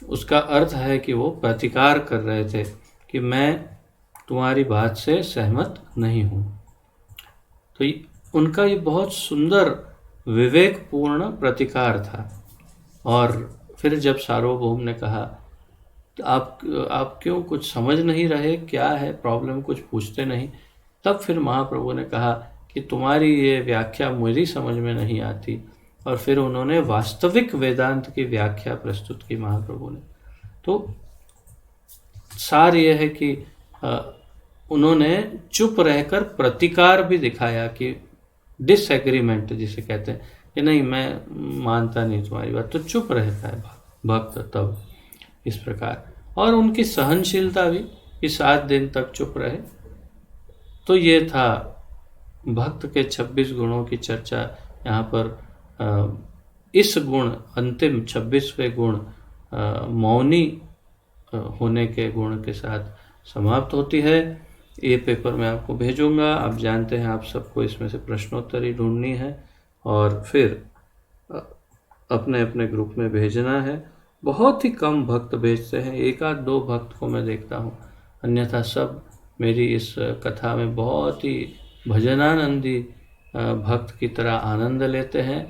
उसका अर्थ है कि वो प्रतिकार कर रहे थे कि मैं तुम्हारी बात से सहमत नहीं हूँ। तो उनका ये बहुत सुंदर विवेकपूर्ण प्रतिकार था। और फिर जब सार्वभौम ने कहा तो आप क्यों कुछ समझ नहीं रहे, क्या है प्रॉब्लम, कुछ पूछते नहीं, तब फिर महाप्रभु ने कहा कि तुम्हारी ये व्याख्या मेरी समझ में नहीं आती। और फिर उन्होंने वास्तविक वेदांत की व्याख्या प्रस्तुत की महाप्रभु ने। तो सार यह है कि उन्होंने चुप रहकर प्रतिकार भी दिखाया कि डिसएग्रीमेंट जिसे कहते हैं कि नहीं मैं मानता नहीं तुम्हारी बात, तो चुप रहता है भक्त तब इस प्रकार। और उनकी सहनशीलता भी कि 7 दिन तक चुप रहे। तो ये था भक्त के 26 गुणों की चर्चा। यहाँ पर इस गुण अंतिम 26वें गुण मौनी होने के गुण के साथ समाप्त होती है। ये पेपर मैं आपको भेजूंगा। आप जानते हैं आप सबको इसमें से प्रश्नोत्तरी ढूंढनी है और फिर अपने अपने ग्रुप में भेजना है। बहुत ही कम भक्त भेजते हैं, एक आध दो भक्त को मैं देखता हूँ, अन्यथा सब मेरी इस कथा में बहुत ही भजनानंदी भक्त की तरह आनंद लेते हैं,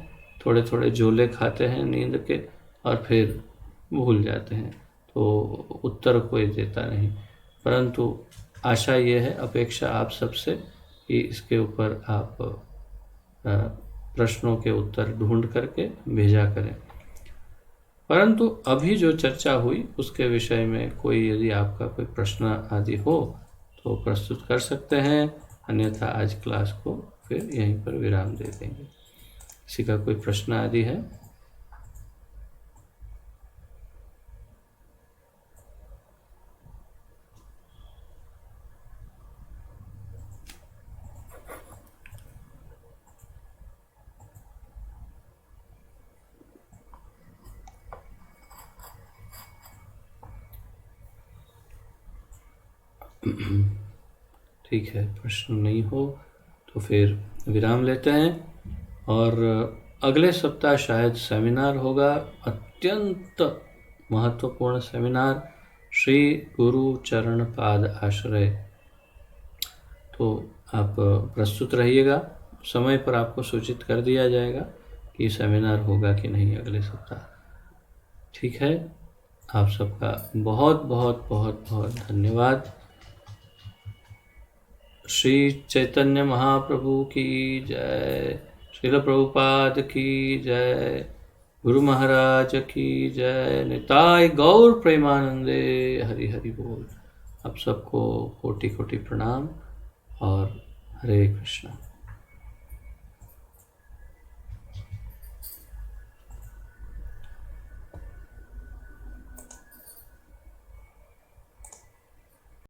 थोड़े थोड़े झोले खाते हैं नींद के और फिर भूल जाते हैं, तो उत्तर कोई देता नहीं। परंतु आशा ये है, अपेक्षा आप सबसे कि इसके ऊपर आप प्रश्नों के उत्तर ढूंढ करके भेजा करें। परंतु अभी जो चर्चा हुई उसके विषय में कोई यदि आपका कोई प्रश्न आदि हो तो प्रस्तुत कर सकते हैं, अन्यथा आज क्लास को फिर यहीं पर विराम दे देंगे। किसी का कोई प्रश्न आदि है? ठीक है, प्रश्न नहीं हो तो फिर विराम लेते हैं और अगले सप्ताह शायद सेमिनार होगा, अत्यंत महत्वपूर्ण सेमिनार, श्री गुरु चरण पाद आश्रय। तो आप प्रस्तुत रहिएगा, समय पर आपको सूचित कर दिया जाएगा कि सेमिनार होगा कि नहीं अगले सप्ताह। ठीक है, आप सबका बहुत बहुत बहुत बहुत धन्यवाद। श्री चैतन्य महाप्रभु की जय, श्रील प्रभुपाद की जय, गुरु महाराज की जय, निताय गौर प्रेमानंदे, हरि हरि बोल। आप सबको कोटि कोटि प्रणाम और हरे कृष्णा।